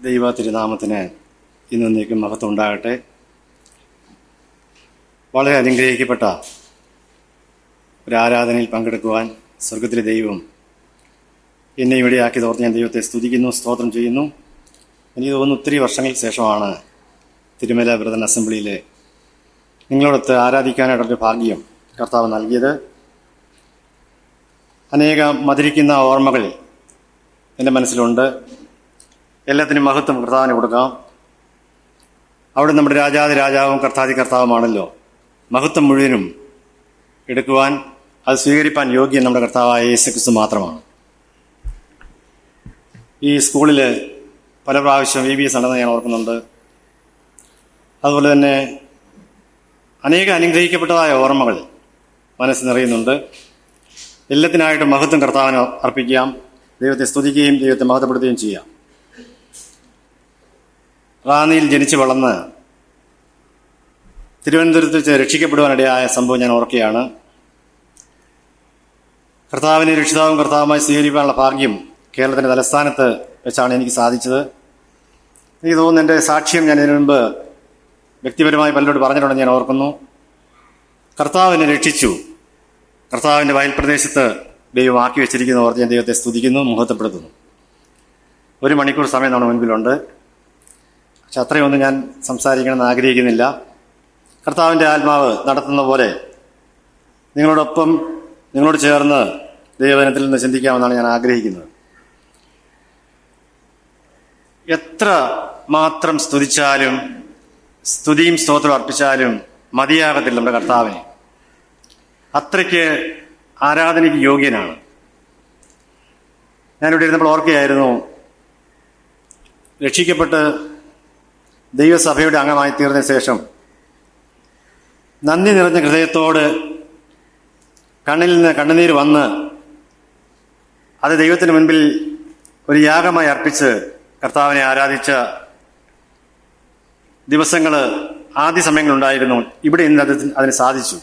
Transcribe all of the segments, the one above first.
ദൈവ തിരുനാമത്തിന് ഇന്നേക്കും മഹത്വം ഉണ്ടാകട്ടെ. വളരെ അനുഗ്രഹിക്കപ്പെട്ട ഒരു ആരാധനയിൽ പങ്കെടുക്കുവാൻ സ്വർഗത്തിലെ ദൈവം എന്നെ ഇവിടെയാക്കി തോർത്ത് ഞാൻ ദൈവത്തെ സ്തുതിക്കുന്നു, സ്തോത്രം ചെയ്യുന്നു. എനിക്ക് തോന്നുന്നു ഒത്തിരി വർഷങ്ങൾക്ക് ശേഷമാണ് തിരുമല ബ്രദർ അസംബ്ലിയിൽ നിങ്ങളോടൊത്ത് ആരാധിക്കാനായിട്ടൊരു ഭാഗ്യം കർത്താവ് നൽകിയത്. അനേകം മധുരിക്കുന്ന ഓർമ്മകൾ എൻ്റെ മനസ്സിലുണ്ട്. എല്ലാത്തിനും മഹത്വം കർത്താവിന് കൊടുക്കാം. അവിടെ നമ്മുടെ രാജാവും കർത്താവുമാണല്ലോ. മഹത്വം മുഴുവനും എടുക്കുവാൻ, അത് സ്വീകരിപ്പാൻ യോഗ്യൻ നമ്മുടെ കർത്താവായ യേശുക്രിസ്തു മാത്രമാണ്. ഈ സ്കൂളിൽ പല പ്രാവശ്യം VBS നടന്ന് ഞാൻ ഓർക്കുന്നുണ്ട്. അതുപോലെ തന്നെ അനേക അനുഗ്രഹിക്കപ്പെട്ടതായ ഓർമ്മകൾ മനസ്സ് നിറയുന്നുണ്ട്. എല്ലാത്തിനായിട്ട് മഹത്വം കർത്താവിന് അർപ്പിക്കാം. ദൈവത്തെ സ്തുതിക്കുകയും ദൈവത്തെ മഹത്വപ്പെടുത്തുകയും ചെയ്യാം. റാന്നിയിൽ ജനിച്ചു വളർന്ന് തിരുവനന്തപുരത്ത് വെച്ച് രക്ഷിക്കപ്പെടുവാനിടയായ സംഭവം ഞാൻ ഓർക്കുകയാണ്. കർത്താവിനെ രക്ഷിതാവും കർത്താവുമായി സ്വീകരിക്കാനുള്ള ഭാഗ്യം കേരളത്തിൻ്റെ തലസ്ഥാനത്ത് വെച്ചാണ് എനിക്ക് സാധിച്ചത്. എനിക്ക് തോന്നുന്നു എൻ്റെ സാക്ഷ്യം ഞാൻ ഇതിനു മുൻപ് വ്യക്തിപരമായി പലരോട് പറഞ്ഞിട്ടുണ്ടെന്ന് ഞാൻ ഓർക്കുന്നു. കർത്താവിനെ രക്ഷിച്ചു. കർത്താവിൻ്റെ വയൽ പ്രദേശത്ത് ദൈവം ആക്കി വെച്ചിരിക്കുന്ന ഓർത്ത് ഞാൻ ദൈവത്തെ സ്തുതിക്കുന്നു, മഹത്വപ്പെടുത്തുന്നു. 1 മണിക്കൂർ സമയം നമ്മുടെ മുൻപിലുണ്ട്. പക്ഷെ അത്രയൊന്നും ഞാൻ സംസാരിക്കണമെന്ന് ആഗ്രഹിക്കുന്നില്ല. കർത്താവിൻ്റെ ആത്മാവ് നടത്തുന്ന പോലെ നിങ്ങളോടൊപ്പം, നിങ്ങളോട് ചേർന്ന് ദൈവവചനത്തിൽ നിന്ന് ചിന്തിക്കാമെന്നാണ് ഞാൻ ആഗ്രഹിക്കുന്നത്. എത്ര മാത്രം സ്തുതിച്ചാലും സ്തുതിയും സ്തോത്രം അർപ്പിച്ചാലും മതിയാകത്തില്ല നമ്മുടെ കർത്താവിനെ. അത്രയ്ക്ക് ആരാധനയ്ക്ക് യോഗ്യനാണ്. ഞാനിവിടെ ഇരുന്നപ്പോൾ ഓർക്കുകയായിരുന്നു, രക്ഷിക്കപ്പെട്ട് ദൈവസഭയുടെ അംഗമായി തീർന്ന ശേഷം നന്ദി നിറഞ്ഞ ഹൃദയത്തോട് കണ്ണിൽ നിന്ന് കണ്ണുനീര് വന്ന് അത് ദൈവത്തിന് മുൻപിൽ ഒരു യാഗമായി അർപ്പിച്ച് കർത്താവിനെ ആരാധിച്ച ദിവസങ്ങൾ ആദ്യ സമയങ്ങളുണ്ടായിരുന്നു. ഇവിടെ ഇന്ന് അതിന് സാധിച്ചു.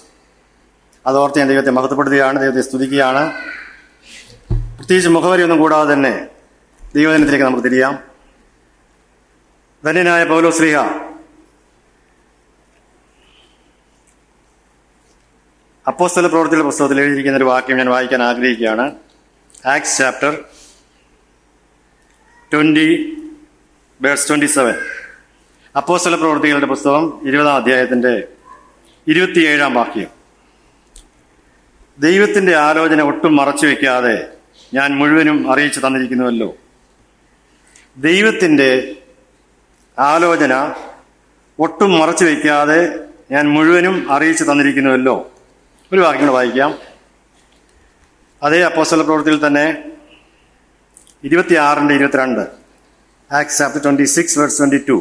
അതോർത്ത് ഞാൻ ദൈവത്തെ മഹത്വപ്പെടുത്തുകയാണ്, ദൈവത്തെ സ്തുതിക്കുകയാണ്. പ്രത്യേകിച്ച് മുഖവരിയൊന്നും കൂടാതെ തന്നെ ദൈവദിനത്തിലേക്ക് നമുക്ക് തിരിയാം. ധന്യനായ പൗലോസ്ലീഹ അപ്പോസ്തല പ്രവൃത്തിയുടെ പുസ്തകത്തിൽ എഴുതിയിരിക്കുന്ന ഒരു വാക്യം ഞാൻ വായിക്കാൻ ആഗ്രഹിക്കുകയാണ്. Acts chapter 20:27. അപ്പോസ്തല പ്രവൃത്തികളുടെ പുസ്തകം 20-ാം അധ്യായത്തിന്റെ 27-ാം വാക്യം. ദൈവത്തിന്റെ ആലോചന ഒട്ടും മറച്ചു വയ്ക്കാതെ ഞാൻ മുഴുവനും അറിയിച്ചു തന്നിരിക്കുന്നുവല്ലോ. ദൈവത്തിന്റെ ആലോചന ഒട്ടും മറച്ചു വയ്ക്കാതെ ഞാൻ മുഴുവനും അറിയിച്ചു തന്നിരിക്കുന്നുവല്ലോ. ഒരു വാക്യം കൂടെ വായിക്കാം. അതേ അപ്പോസ്തല പ്രവൃത്തിയിൽ തന്നെ 26:22. Acts chapter 26:22.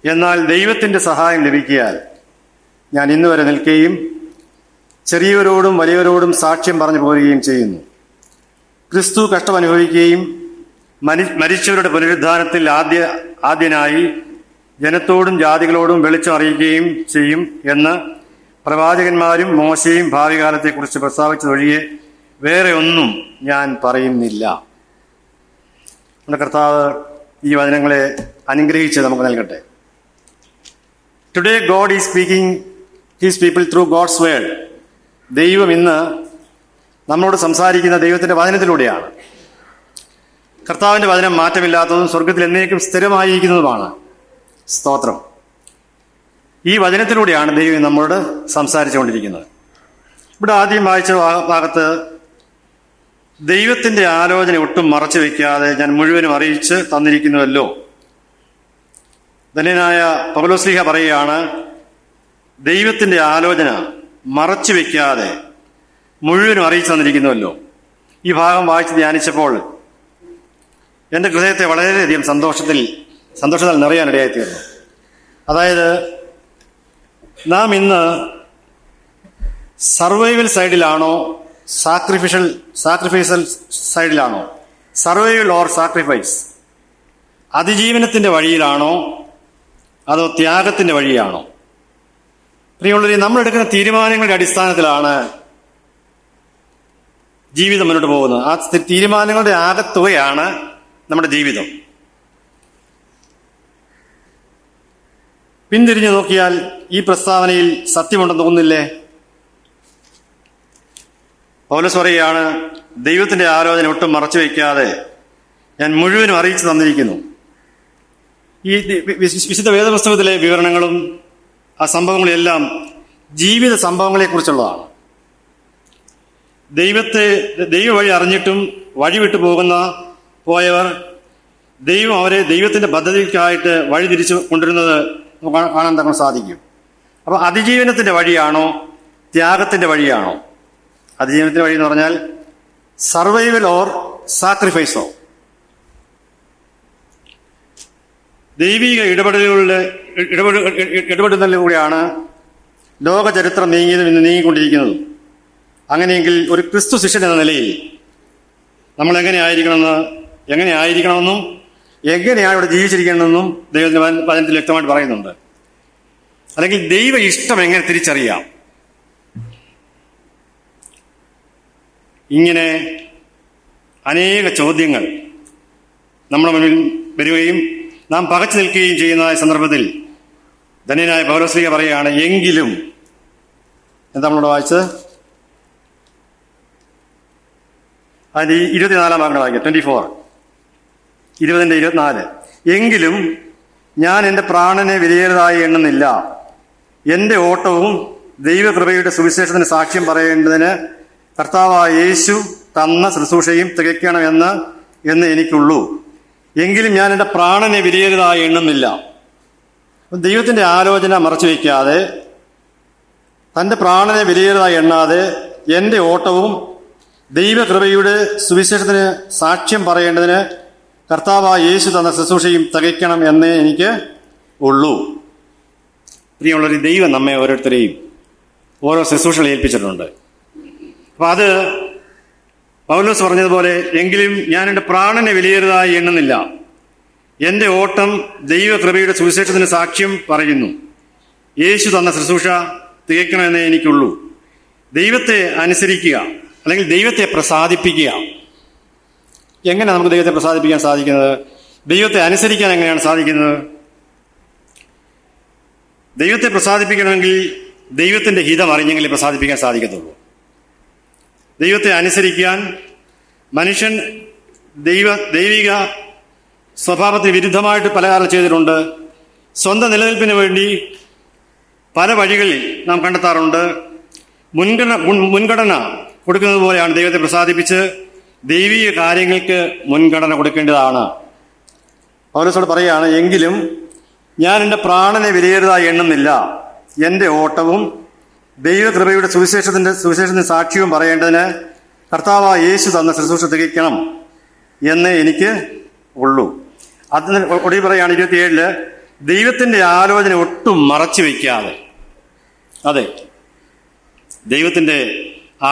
എന്നാൽ ദൈവത്തിന്റെ സഹായം ലഭിക്കിയാൽ ഞാൻ ഇന്നുവരെ നിൽക്കുകയും ചെറിയവരോടും വലിയവരോടും സാക്ഷ്യം പറഞ്ഞു പോരുകയും ചെയ്യുന്നു. ക്രിസ്തു കഷ്ടമനുഭവിക്കുകയും മരിച്ചവരുടെ പുനരുദ്ധാനത്തിൽ ആദ്യനായി ജനത്തോടും ജാതികളോടും വെളിച്ചം അറിയിക്കുകയും ചെയ്യും എന്ന് പ്രവാചകന്മാരും മോശയും ഭാവി കാലത്തെക്കുറിച്ച് പ്രസ്താവിച്ചതൊഴികെ വേറെ ഒന്നും ഞാൻ പറയുന്നില്ല. നമ്മുടെ കർത്താവ് ഈ വചനങ്ങളെ അനുഗ്രഹിച്ച് നമുക്ക് നൽകട്ടെ. Today God is speaking his people through God's word. ദൈവം ഇന്ന് നമ്മളോട് സംസാരിക്കുന്ന ദൈവത്തിന്റെ വചനത്തിലൂടെയാണ്. കർത്താവിന്റെ വചനം മാറ്റമില്ലാത്തതും സ്വർഗത്തിൽ എന്നേക്കും സ്ഥിരമായിരിക്കുന്നതുമാണ്. സ്തോത്രം. ഈ വചനത്തിലൂടെയാണ് ദൈവം നമ്മളോട് സംസാരിച്ചുകൊണ്ടിരിക്കുന്നത്. ഇവിടെ ആദ്യം വായിച്ച ഭാഗത്ത് ദൈവത്തിന്റെ ആലോചന ഒട്ടും മറച്ചു വയ്ക്കാതെ ഞാൻ മുഴുവനും അറിയിച്ച് തന്നിരിക്കുന്നുവല്ലോ. ധന്യനായ പൗലോസ്ലീഹ പറയുകയാണ്, ദൈവത്തിന്റെ ആലോചന മറച്ചു വയ്ക്കാതെ മുഴുവനും അറിയിച്ചു തന്നിരിക്കുന്നുവല്ലോ. ഈ ഭാഗം വായിച്ച് ധ്യാനിച്ചപ്പോൾ എൻ്റെ ഹൃദയത്തെ വളരെയധികം സന്തോഷത്താൽ നിറയാനിടയായിത്തീർന്നു. അതായത് നാം ഇന്ന് സർവൈവൽ സൈഡിലാണോ സാക്രിഫൈസൽ സൈഡിലാണോ? Survival or sacrifice? അതിജീവനത്തിന്റെ വഴിയിലാണോ അതോ ത്യാഗത്തിന്റെ വഴിയാണോ? പ്രിയമുള്ളവരെ, നമ്മളെടുക്കുന്ന തീരുമാനങ്ങളുടെ അടിസ്ഥാനത്തിലാണ് ജീവിതം മുന്നോട്ട് പോകുന്നത്. ആ തീരുമാനങ്ങളുടെ ആകത്തുകയാണ് നമ്മുടെ ജീവിതം. പിന്തിരിഞ്ഞു നോക്കിയാൽ ഈ പ്രസ്താവനയിൽ സത്യമുണ്ടെന്ന് തോന്നുന്നില്ലേ? പൗലോസ് പറയുകയാണ്, ദൈവത്തിന്റെ ആലോചന ഒട്ടും മറച്ചു വയ്ക്കാതെ ഞാൻ മുഴുവനും അറിയിച്ചു തന്നിരിക്കുന്നു. ഈ വിശുദ്ധ വേദപുസ്തകത്തിലെ വിവരണങ്ങളും ആ സംഭവങ്ങളും എല്ലാം ജീവിത സംഭവങ്ങളെക്കുറിച്ചുള്ളതാണ്. ദൈവ വഴി അറിഞ്ഞിട്ടും വഴി വിട്ടു പോയവർ ദൈവം അവരെ ദൈവത്തിന്റെ പദ്ധതിക്കായിട്ട് വഴി തിരിച്ചു കൊണ്ടിരുന്നത് കാണാൻ തക്കാൻ സാധിക്കും. അപ്പൊ അതിജീവനത്തിന്റെ വഴിയാണോ ത്യാഗത്തിന്റെ വഴിയാണോ? അതിജീവനത്തിന്റെ വഴി എന്ന് പറഞ്ഞാൽ സർവൈവൽ ഓർ സാക്രിഫൈസോ? ദൈവിക ഇടപെടുന്നതിലൂടെയാണ് ലോക ചരിത്രം നീങ്ങിയതും ഇന്ന് നീങ്ങിക്കൊണ്ടിരിക്കുന്നതും. അങ്ങനെയെങ്കിൽ ഒരു ക്രിസ്തു ശിഷ്യൻ എന്ന നിലയിൽ നമ്മൾ എങ്ങനെയായിരിക്കണമെന്നും എങ്ങനെയാണ് ഇവിടെ ജീവിച്ചിരിക്കണമെന്നും ദൈവത്തിന്റെ വചനത്തിൽ വ്യക്തമായിട്ട് പറയുന്നുണ്ട്. അല്ലെങ്കിൽ ദൈവ ഇഷ്ടം എങ്ങനെ തിരിച്ചറിയാം? ഇങ്ങനെ അനേക ചോദ്യങ്ങൾ നമ്മുടെ മുന്നിൽ വരികയും നാം പകച്ചു നിൽക്കുകയും ചെയ്യുന്ന സന്ദർഭത്തിൽ ധന്യനായ പൗലോസ് പറയുകയാണ്, എങ്കിലും എന്താ നമ്മളോട് വായിച്ചത്? അതിന്റെ 24 ഭാഗങ്ങൾ വായിക്കാം. 24 20:24. എങ്കിലും ഞാൻ എൻ്റെ പ്രാണനെ വിലയേറതായി എണ്ണുന്നില്ല. എൻ്റെ ഓട്ടവും ദൈവകൃപയുടെ സുവിശേഷത്തിന് സാക്ഷ്യം പറയേണ്ടതിന് കർത്താവായ യേശു തന്ന ശുശ്രൂഷയും തികയ്ക്കണമെന്ന് എനിക്കുള്ളൂ. എങ്കിലും ഞാൻ എൻ്റെ പ്രാണനെ വിലയേറതായി എണ്ണുന്നില്ല. ദൈവത്തിന്റെ ആലോചന മറച്ചു വയ്ക്കാതെ, തൻ്റെ പ്രാണനെ വിലയേറതായി എണ്ണാതെ എൻ്റെ ഓട്ടവും ദൈവകൃപയുടെ സുവിശേഷത്തിന് സാക്ഷ്യം പറയേണ്ടതിന് കർത്താവായ യേശു തന്ന ശുശ്രൂഷയും തികയ്ക്കണം എന്നേ എനിക്ക് ഉള്ളൂ. പ്രിയമുള്ളവർ, ദൈവം നമ്മെ ഓരോരുത്തരെയും ഓരോ ശുശ്രൂഷകൾ ഏൽപ്പിച്ചിട്ടുണ്ട്. അപ്പൊ അത് പൗലോസ് പറഞ്ഞതുപോലെ, എങ്കിലും ഞാൻ എൻ്റെ പ്രാണനെ വിലയേറതായി എണ്ണുന്നില്ല. എൻ്റെ ഓട്ടം ദൈവകൃപയുടെ സുവിശേഷത്തിന് സാക്ഷ്യം പറയുന്നു. യേശു തന്ന ശുശ്രൂഷ തികയ്ക്കണമെന്നേ എനിക്കുള്ളൂ. ദൈവത്തെ അനുസരിക്കുക, അല്ലെങ്കിൽ ദൈവത്തെ പ്രസാദിപ്പിക്കുക. എങ്ങനെ നമുക്ക് ദൈവത്തെ പ്രസാദിപ്പിക്കാൻ സാധിക്കുന്നത്? ദൈവത്തെ അനുസരിക്കാൻ എങ്ങനെയാണ് സാധിക്കുന്നത്? ദൈവത്തെ പ്രസാദിപ്പിക്കണമെങ്കിൽ ദൈവത്തിന്റെ ഹിതം അറിഞ്ഞെങ്കിലേ പ്രസാദിപ്പിക്കാൻ സാധിക്കത്തുള്ളൂ. ദൈവത്തെ അനുസരിക്കാൻ മനുഷ്യൻ ദൈവിക സ്വഭാവത്തിന് വിരുദ്ധമായിട്ട് പല കാര്യം ചെയ്തിട്ടുണ്ട്. സ്വന്തം നിലനിൽപ്പിന് വേണ്ടി പല വഴികളിൽ നാം കണ്ടെത്താറുണ്ട്. മുൻഗണന കൊടുക്കുന്നത് പോലെയാണ് ദൈവത്തെ പ്രസാദിപ്പിച്ച് ദൈവിക കാര്യങ്ങൾക്ക് മുൻഗണന കൊടുക്കേണ്ടതാണ്. പൗലോസോട് പറയുകയാണ്, എങ്കിലും ഞാൻ എൻ്റെ പ്രാണനെ വിലയേറതായി എണ്ണുന്നില്ല. എൻ്റെ ഓട്ടവും ദൈവകൃപയുടെ സുവിശേഷത്തിന് സാക്ഷ്യവും പറയേണ്ടതിന് കർത്താവായ യേശു തന്ന ശുശ്രൂഷ തികയ്ക്കണം എന്നേ എനിക്ക് ഉള്ളൂ. അതിന് ഒടുവിൽ പറയുകയാണ് 27, ദൈവത്തിന്റെ ആലോചന ഒട്ടും മറച്ചു വയ്ക്കാതെ. അതെ, ദൈവത്തിന്റെ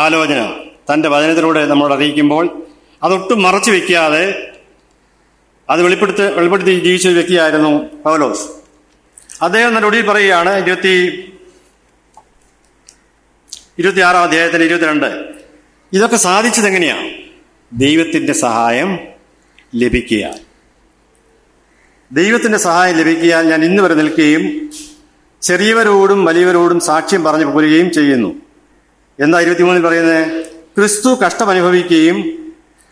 ആലോചന തന്റെ വചനത്തിലൂടെ നമ്മളോട് അറിയിക്കുമ്പോൾ അതൊട്ടും മറച്ചു വയ്ക്കാതെ അത് വെളിപ്പെടുത്തി ജീവിച്ച ഒരു വ്യക്തിയായിരുന്നു പൗലോസ്. അദ്ദേഹം തന്നെ ഒടുവിൽ പറയുകയാണ് 26-ാം അധ്യായത്തിന് 22, ഇതൊക്കെ സാധിച്ചത് എങ്ങനെയാണ്? ദൈവത്തിന്റെ സഹായം ലഭിക്കുക. ദൈവത്തിന്റെ സഹായം ലഭിക്കാൻ ഞാൻ ഇന്ന് വരെ നിൽക്കുകയും ചെറിയവരോടും വലിയവരോടും സാക്ഷ്യം പറഞ്ഞു പോരുകയും ചെയ്യുന്നു. എന്താ 23 പറയുന്നത്? ക്രിസ്തു കഷ്ടമനുഭവിക്കുകയും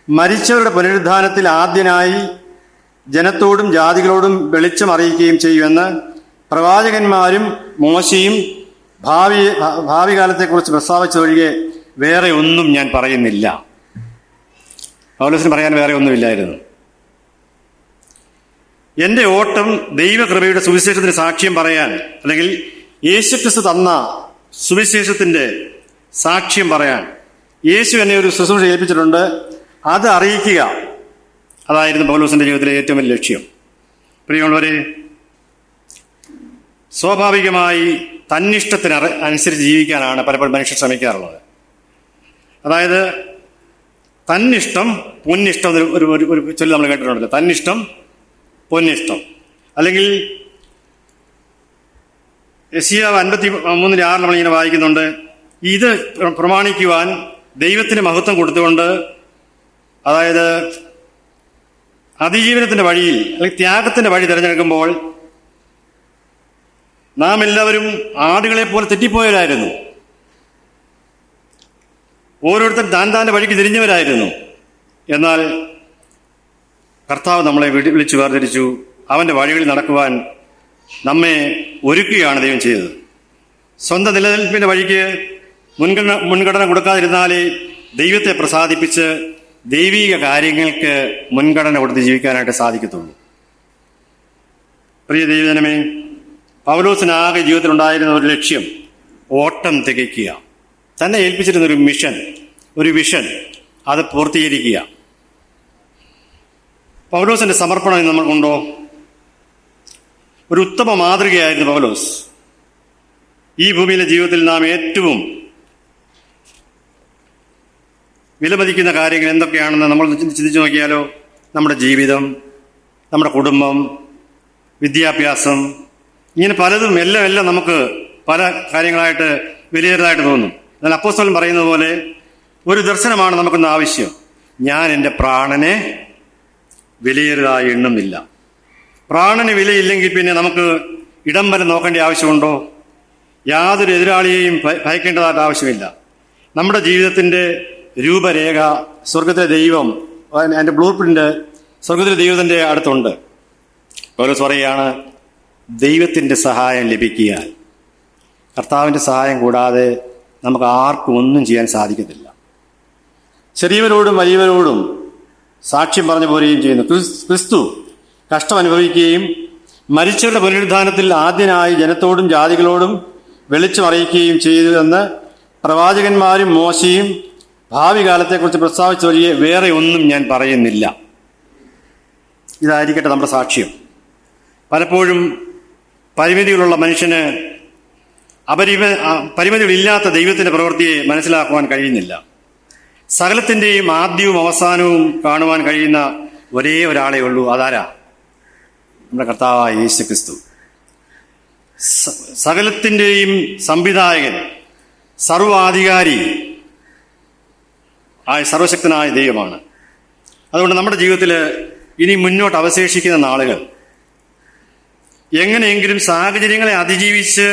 മരിച്ചവരുടെ പുനരുദ്ധാനത്തിൽ ആദ്യനായി ജനത്തോടും ജാതികളോടും വെളിച്ചം അറിയിക്കുകയും ചെയ്യുമെന്ന് പ്രവാചകന്മാരും മോശയും ഭാവി കാലത്തെക്കുറിച്ച് പ്രസ്താവിച്ചതൊഴികെ വേറെ ഒന്നും ഞാൻ പറയുന്നില്ല. പൗലോസിന് പറയാൻ വേറെ ഒന്നുമില്ലായിരുന്നു. എന്റെ ഓട്ടം ദൈവകൃപയുടെ സുവിശേഷത്തിന് സാക്ഷ്യം പറയാൻ, അല്ലെങ്കിൽ യേശുക്രിസ്തു തന്ന സുവിശേഷത്തിന്റെ സാക്ഷ്യം പറയാൻ യേശു എന്നെ ഒരു ശുശ്രൂഷ ഏൽപ്പിച്ചിട്ടുണ്ട്. അത് അറിയിക്കുക. അതായിരുന്നു പൗലോസിന്റെ ജീവിതത്തിലെ ഏറ്റവും വലിയ ലക്ഷ്യം. പ്രിയമുള്ളവരെ, സ്വാഭാവികമായി തന്നിഷ്ടത്തിന് അനുസരിച്ച് ജീവിക്കാനാണ് പലപ്പോഴും മനുഷ്യർ ശ്രമിക്കാറുള്ളത്. അതായത് തന്നിഷ്ടം പൊന്നിഷ്ടം ഒരു ചൊല്ലി നമ്മൾ കേട്ടിട്ടുണ്ട്. തന്നിഷ്ടം പൊന്നിഷ്ടം. അല്ലെങ്കിൽ യെശയ്യാവ് 53:6 നമ്മളിങ്ങനെ വായിക്കുന്നുണ്ട്, ഇത് പ്രമാണിക്കുവാൻ ദൈവത്തിന് മഹത്വം കൊടുത്തുകൊണ്ട്, അതായത് അതിജീവനത്തിന്റെ വഴിയിൽ അല്ലെങ്കിൽ ത്യാഗത്തിന്റെ വഴി തിരഞ്ഞെടുക്കുമ്പോൾ നാം എല്ലാവരും ആടുകളെപ്പോലെ തെറ്റിപ്പോയവരായിരുന്നു. ഓരോരുത്തർ താൻ്റെ വഴിക്ക് തിരിഞ്ഞവരായിരുന്നു. എന്നാൽ കർത്താവ് നമ്മളെ വിളിച്ചു വേർതിരിച്ചു. അവൻ്റെ വഴികളിൽ നടക്കുവാൻ നമ്മെ ഒരുക്കുകയാണ് ദൈവം ചെയ്തത്. സ്വന്തം നിലനിൽപ്പിൻ്റെ വഴിക്ക് മുൻഗണന കൊടുക്കാതിരുന്നാലേ ദൈവത്തെ പ്രസാദിപ്പിച്ച് ദൈവിക കാര്യങ്ങൾക്ക് മുൻഗണന കൊടുത്ത് ജീവിക്കാനായിട്ട് സാധിക്കത്തുള്ളൂ. പ്രിയ ദൈവജനമേ, പൗലോസിനാകെ ജീവിതത്തിലുണ്ടായിരുന്ന ഒരു ലക്ഷ്യം ഓട്ടം തികയ്ക്കുക, തന്നെ ഏൽപ്പിച്ചിരുന്ന ഒരു വിഷൻ അത് പൂർത്തീകരിക്കുക. പൗലോസിന്റെ സമർപ്പണം നമ്മൾക്കുണ്ടോ? ഒരു ഉത്തമ മാതൃകയായിരുന്നു പൗലോസ്. ഈ ഭൂമിയിലെ ജീവിതത്തിൽ നാം ഏറ്റവും വിലമതിക്കുന്ന കാര്യങ്ങൾ എന്തൊക്കെയാണെന്ന് നമ്മൾ ചിന്തിച്ചു നോക്കിയാലോ? നമ്മുടെ ജീവിതം, നമ്മുടെ കുടുംബം, വിദ്യാഭ്യാസം, ഇങ്ങനെ പലതും എല്ലാം നമുക്ക് പല കാര്യങ്ങളായിട്ട് വിലയേറതായിട്ട് തോന്നും. എന്നാൽ അപ്പോസ്തലൻ പറയുന്നത് പോലെ ഒരു ദർശനമാണ് നമുക്കിന്ന് ആവശ്യം. ഞാൻ എൻ്റെ പ്രാണനെ വിലയേറതായി എണ്ണുന്നില്ല. പ്രാണന് വിലയില്ലെങ്കിൽ പിന്നെ നമുക്ക് ഇടം വരെ നോക്കേണ്ട ആവശ്യമുണ്ടോ? യാതൊരു എതിരാളിയെയും ഭയക്കേണ്ടതായിട്ട് ആവശ്യമില്ല. നമ്മുടെ ജീവിതത്തിൻ്റെ രൂപരേഖ സ്വർഗത്തിലെ ദൈവം, അതിൻ്റെ ബ്ലൂ പ്രിന്റ് സ്വർഗത്തിലെ ദൈവത്തിൻ്റെ അടുത്തുണ്ട്. പൗലോസ് പറയുകയാണ്, ദൈവത്തിൻ്റെ സഹായം ലഭിക്കിയാൽ, കർത്താവിൻ്റെ സഹായം കൂടാതെ നമുക്ക് ആർക്കും ഒന്നും ചെയ്യാൻ സാധിക്കത്തില്ല. ചെറിയവരോടും വലിയവരോടും സാക്ഷ്യം പറഞ്ഞു പോരുകയും ചെയ്യുന്നു. ക്രിസ്തു കഷ്ടം അനുഭവിക്കുകയും മരിച്ചവരുടെ പുനരുദ്ധാനത്തിൽ ആദ്യനായി ജനത്തോടും ജാതികളോടും വെളിച്ചം അറിയിക്കുകയും ചെയ്തുവെന്ന് പ്രവാചകന്മാരും മോശയും ഭാവി കാലത്തെക്കുറിച്ച് പ്രസ്താവിച്ചൊഴികെ വേറെ ഒന്നും ഞാൻ പറയുന്നില്ല. ഇതായിരിക്കട്ടെ നമ്മുടെ സാക്ഷ്യം. പലപ്പോഴും പരിമിതികളുള്ള മനുഷ്യന് പരിമിതികളില്ലാത്ത ദൈവത്തിൻ്റെ പ്രവൃത്തിയെ മനസ്സിലാക്കുവാൻ കഴിയുന്നില്ല. സകലത്തിൻ്റെയും ആദ്യവും അവസാനവും കാണുവാൻ കഴിയുന്ന ഒരേ ഒരാളേ ഉള്ളൂ. അതാരാ? നമ്മുടെ കർത്താവായ യേശു ക്രിസ്തു. സകലത്തിൻ്റെയും സംവിധായകൻ, സർവാധികാരി ആയ സർവശക്തനായ ദൈവമാണ്. അതുകൊണ്ട് നമ്മുടെ ജീവിതത്തിൽ ഇനി മുന്നോട്ട് അവശേഷിക്കുന്ന നാളുകൾ എങ്ങനെയെങ്കിലും സാഹചര്യങ്ങളെ അതിജീവിച്ച്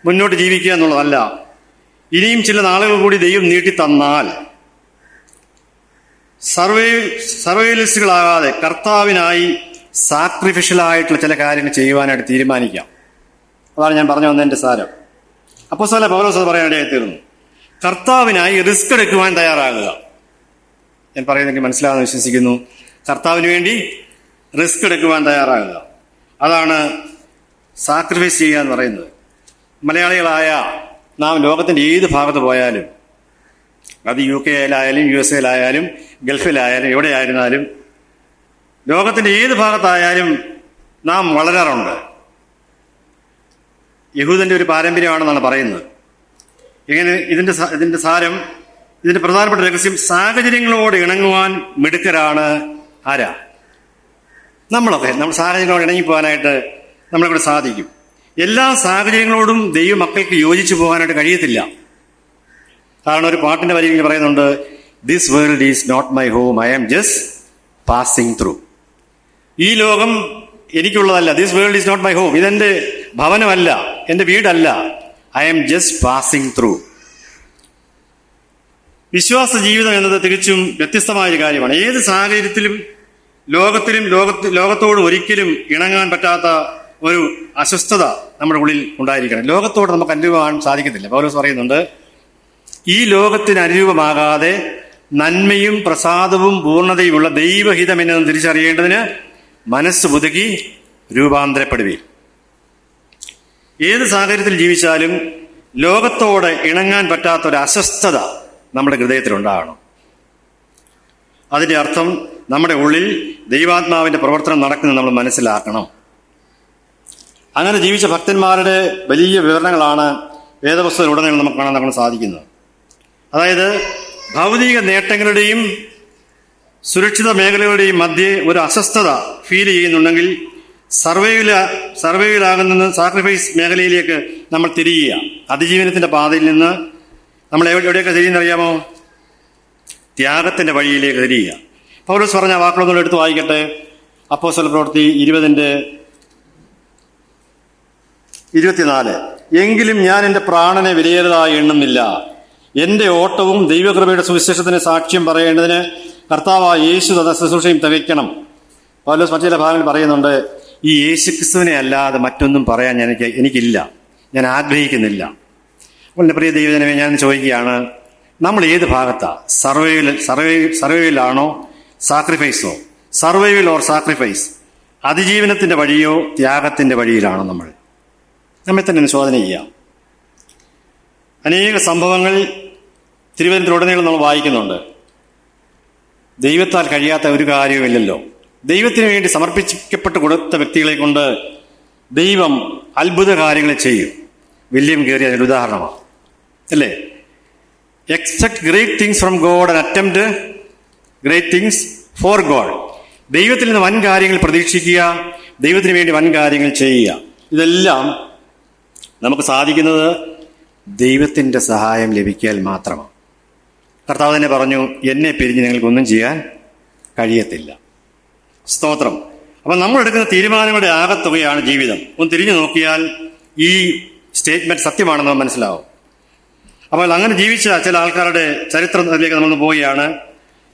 മുന്നോട്ട് ജീവിക്കുക എന്നുള്ളതല്ല. ഇനിയും ചില നാളുകൾ കൂടി ദൈവം നീട്ടിത്തന്നാൽ സർവൈലിസ്റ്റുകളാകാതെ കർത്താവിനായി സാക്രിഫിഷ്യലായിട്ടുള്ള ചില കാര്യങ്ങൾ ചെയ്യുവാനായിട്ട് തീരുമാനിക്കാം. അതാണ് ഞാൻ പറഞ്ഞു വന്നതിൻ്റെ സാരം. അപ്പോസ്തലൻ പൗലോസ് അത് പറയാനിടയായി തീർന്നു. കർത്താവിനായി റിസ്ക് എടുക്കുവാൻ തയ്യാറാകുക. ഞാൻ പറയുന്നെങ്കിൽ മനസ്സിലാകുമെന്ന് വിശ്വസിക്കുന്നു. കർത്താവിന് വേണ്ടി റിസ്ക് എടുക്കുവാൻ തയ്യാറാകുക, അതാണ് സാക്രിഫൈസ് ചെയ്യുക എന്ന് പറയുന്നത്. മലയാളികളായ നാം ലോകത്തിൻ്റെ ഏത് ഭാഗത്ത് പോയാലും, അത് UK-യിലായാലും USA-യിലായാലും ഗൾഫിലായാലും എവിടെയായിരുന്നാലും, ലോകത്തിൻ്റെ ഏത് ഭാഗത്തായാലും നാം വളരാറുണ്ട്. യഹൂദൻ്റെ ഒരു പാരമ്പര്യമാണെന്നാണ് പറയുന്നത്. ഇങ്ങനെ ഇതിൻ്റെ സാരം, ഇതിൻ്റെ പ്രധാനപ്പെട്ട രഹസ്യം, സാഹചര്യങ്ങളോട് ഇണങ്ങുവാൻ മിടുക്കരാണ് ആരാ? നമ്മളൊക്കെ. നമ്മൾ സാഹചര്യങ്ങളോട് ഇണങ്ങിപ്പോകാനായിട്ട് നമ്മളെക്കൂടെ സാധിക്കും. എല്ലാ സാഹചര്യങ്ങളോടും ദൈവ മക്കൾക്ക് യോജിച്ചു പോകാനായിട്ട് കഴിയത്തില്ല. കാരണം ഒരു പാട്ടിൻ്റെ വരിയിൽ പറയുന്നുണ്ട്, this world is not my home, I am just passing through. ഈ ലോകം എനിക്കുള്ളതല്ല. This world is not my home, ഇതെൻ്റെ ഭവനമല്ല, എൻ്റെ വീടല്ല. I am just passing through. വിശ്വാസ ജീവിതം എന്നത് തികച്ചും വ്യത്യസ്തമായൊരു കാര്യമാണ്. ഏത് സാഹചര്യത്തിലും ലോകത്തോട് ഒരിക്കലും ഇണങ്ങാൻ പറ്റാത്ത ഒരു അസ്വസ്ഥത നമ്മുടെ ഉള്ളിൽ ഉണ്ടായിരിക്കണം. ലോകത്തോട് നമുക്ക് അനുരൂപമാകാൻ സാധിക്കത്തില്ല. പൗലോസ് പറയുന്നുണ്ട്, ഈ ലോകത്തിന് അനുരൂപമാകാതെ നന്മയും പ്രസാദവും പൂർണ്ണതയുമുള്ള ദൈവഹിതം എന്നത് തിരിച്ചറിയേണ്ടതിന് മനസ്സ് പുതുക്കി രൂപാന്തരപ്പെടുവീൻ. ഏത് സാഹചര്യത്തിൽ ജീവിച്ചാലും ലോകത്തോട് ഇണങ്ങാൻ പറ്റാത്ത ഒരു അസ്വസ്ഥത നമ്മുടെ ഹൃദയത്തിലുണ്ടാകണം. അതിൻ്റെ അർത്ഥം നമ്മുടെ ഉള്ളിൽ ദൈവാത്മാവിൻ്റെ പ്രവർത്തനം നടക്കുന്നത് നമ്മൾ മനസ്സിലാക്കണം. അങ്ങനെ ജീവിച്ച ഭക്തന്മാരുടെ വലിയ വിവരണങ്ങളാണ് വേദപുസ്തകത്തിലുടനീളം നമുക്ക് കാണാൻ സാധിക്കുന്നത്. അതായത് ഭൗതിക നേട്ടങ്ങളുടെയും സുരക്ഷിത മേഖലകളുടെയും മധ്യേ ഒരു അസ്വസ്ഥത ഫീൽ ചെയ്യുന്നുണ്ടെങ്കിൽ സർവൈവലാകുന്ന സാക്രിഫൈസ് മേഖലയിലേക്ക് നമ്മൾ തിരിയുക. അതിജീവനത്തിൻ്റെ പാതയിൽ നിന്ന് നമ്മൾ എവിടെയൊക്കെ തിരിയുന്നറിയാമോ? ത്യാഗത്തിൻ്റെ വഴിയിലേക്ക് തിരിയുക. പൗലോസ് പറഞ്ഞ വാക്കുകളൊന്നും എടുത്ത് വായിക്കട്ടെ. അപ്പോസ്തല പ്രവൃത്തി 20 24. എങ്കിലും ഞാൻ എൻ്റെ പ്രാണനെ വിലയേറതായി എണ്ണുന്നില്ല. എൻ്റെ ഓട്ടവും ദൈവകൃപയുടെ സുവിശേഷത്തിന് സാക്ഷ്യം പറയേണ്ടതിന് കർത്താവായ യേശു തന്ന ശുശ്രൂഷയും തികയ്ക്കണം. പൗലോസ് മറ്റു ചില ഭാഗങ്ങളിൽ പറയുന്നുണ്ട്, ഈ യേശുക്രിസ്തുവിനെ അല്ലാതെ മറ്റൊന്നും പറയാൻ എനിക്കില്ല, ഞാൻ ആഗ്രഹിക്കുന്നില്ല. അപ്പോൾ എൻ്റെ പ്രിയ ദൈവജനമേ, ഞാൻ ചോദിക്കുകയാണ്, നമ്മൾ ഏത് ഭാഗത്താ? സർവൈവലാണോ സാക്രിഫൈസോ? Survival or sacrifice? അതിജീവനത്തിൻ്റെ വഴിയോ ത്യാഗത്തിൻ്റെ വഴിയിലാണോ? നമ്മെ തന്നെ ശോധന ചെയ്യാം. അനേക സംഭവങ്ങൾ തിരുവനന്തപുരത്തുടനീളം നമ്മൾ വായിക്കുന്നുണ്ട്. ദൈവത്താൽ കഴിയാത്ത ഒരു കാര്യവുമില്ലല്ലോ. ദൈവത്തിന് വേണ്ടി സമർപ്പിക്കപ്പെട്ട് കൊടുത്ത വ്യക്തികളെ കൊണ്ട് ദൈവം അത്ഭുത കാര്യങ്ങൾ ചെയ്യും. വില്യം ഗേറി അതിൻ്റെ ഉദാഹരണമാണ്, അല്ലേ? Expect great things from God and attempt great things for God. ദൈവത്തിൽ നിന്ന് വൻ കാര്യങ്ങൾ പ്രതീക്ഷിക്കുക, ദൈവത്തിന് വേണ്ടി വൻ കാര്യങ്ങൾ ചെയ്യുക. ഇതെല്ലാം നമുക്ക് സാധിക്കുന്നത് ദൈവത്തിൻ്റെ സഹായം ലഭിക്കാൻ മാത്രമാണ്. കർത്താവ് തന്നെ പറഞ്ഞു, എന്നെ പിരിഞ്ഞ് നിങ്ങൾക്കൊന്നും ചെയ്യാൻ കഴിയത്തില്ല. സ്തോത്രം. അപ്പം നമ്മൾ എടുക്കുന്ന തീരുമാനങ്ങളുടെ ആകത്തുകയാണ് ജീവിതം. ഒന്ന് തിരിഞ്ഞു നോക്കിയാൽ ഈ സ്റ്റേറ്റ്മെന്റ് സത്യമാണെന്ന് മനസ്സിലാവും. അപ്പോൾ അങ്ങനെ ജീവിച്ച ചില ആൾക്കാരുടെ ചരിത്രത്തിലേക്ക് നമ്മൾ പോവുകയാണ്.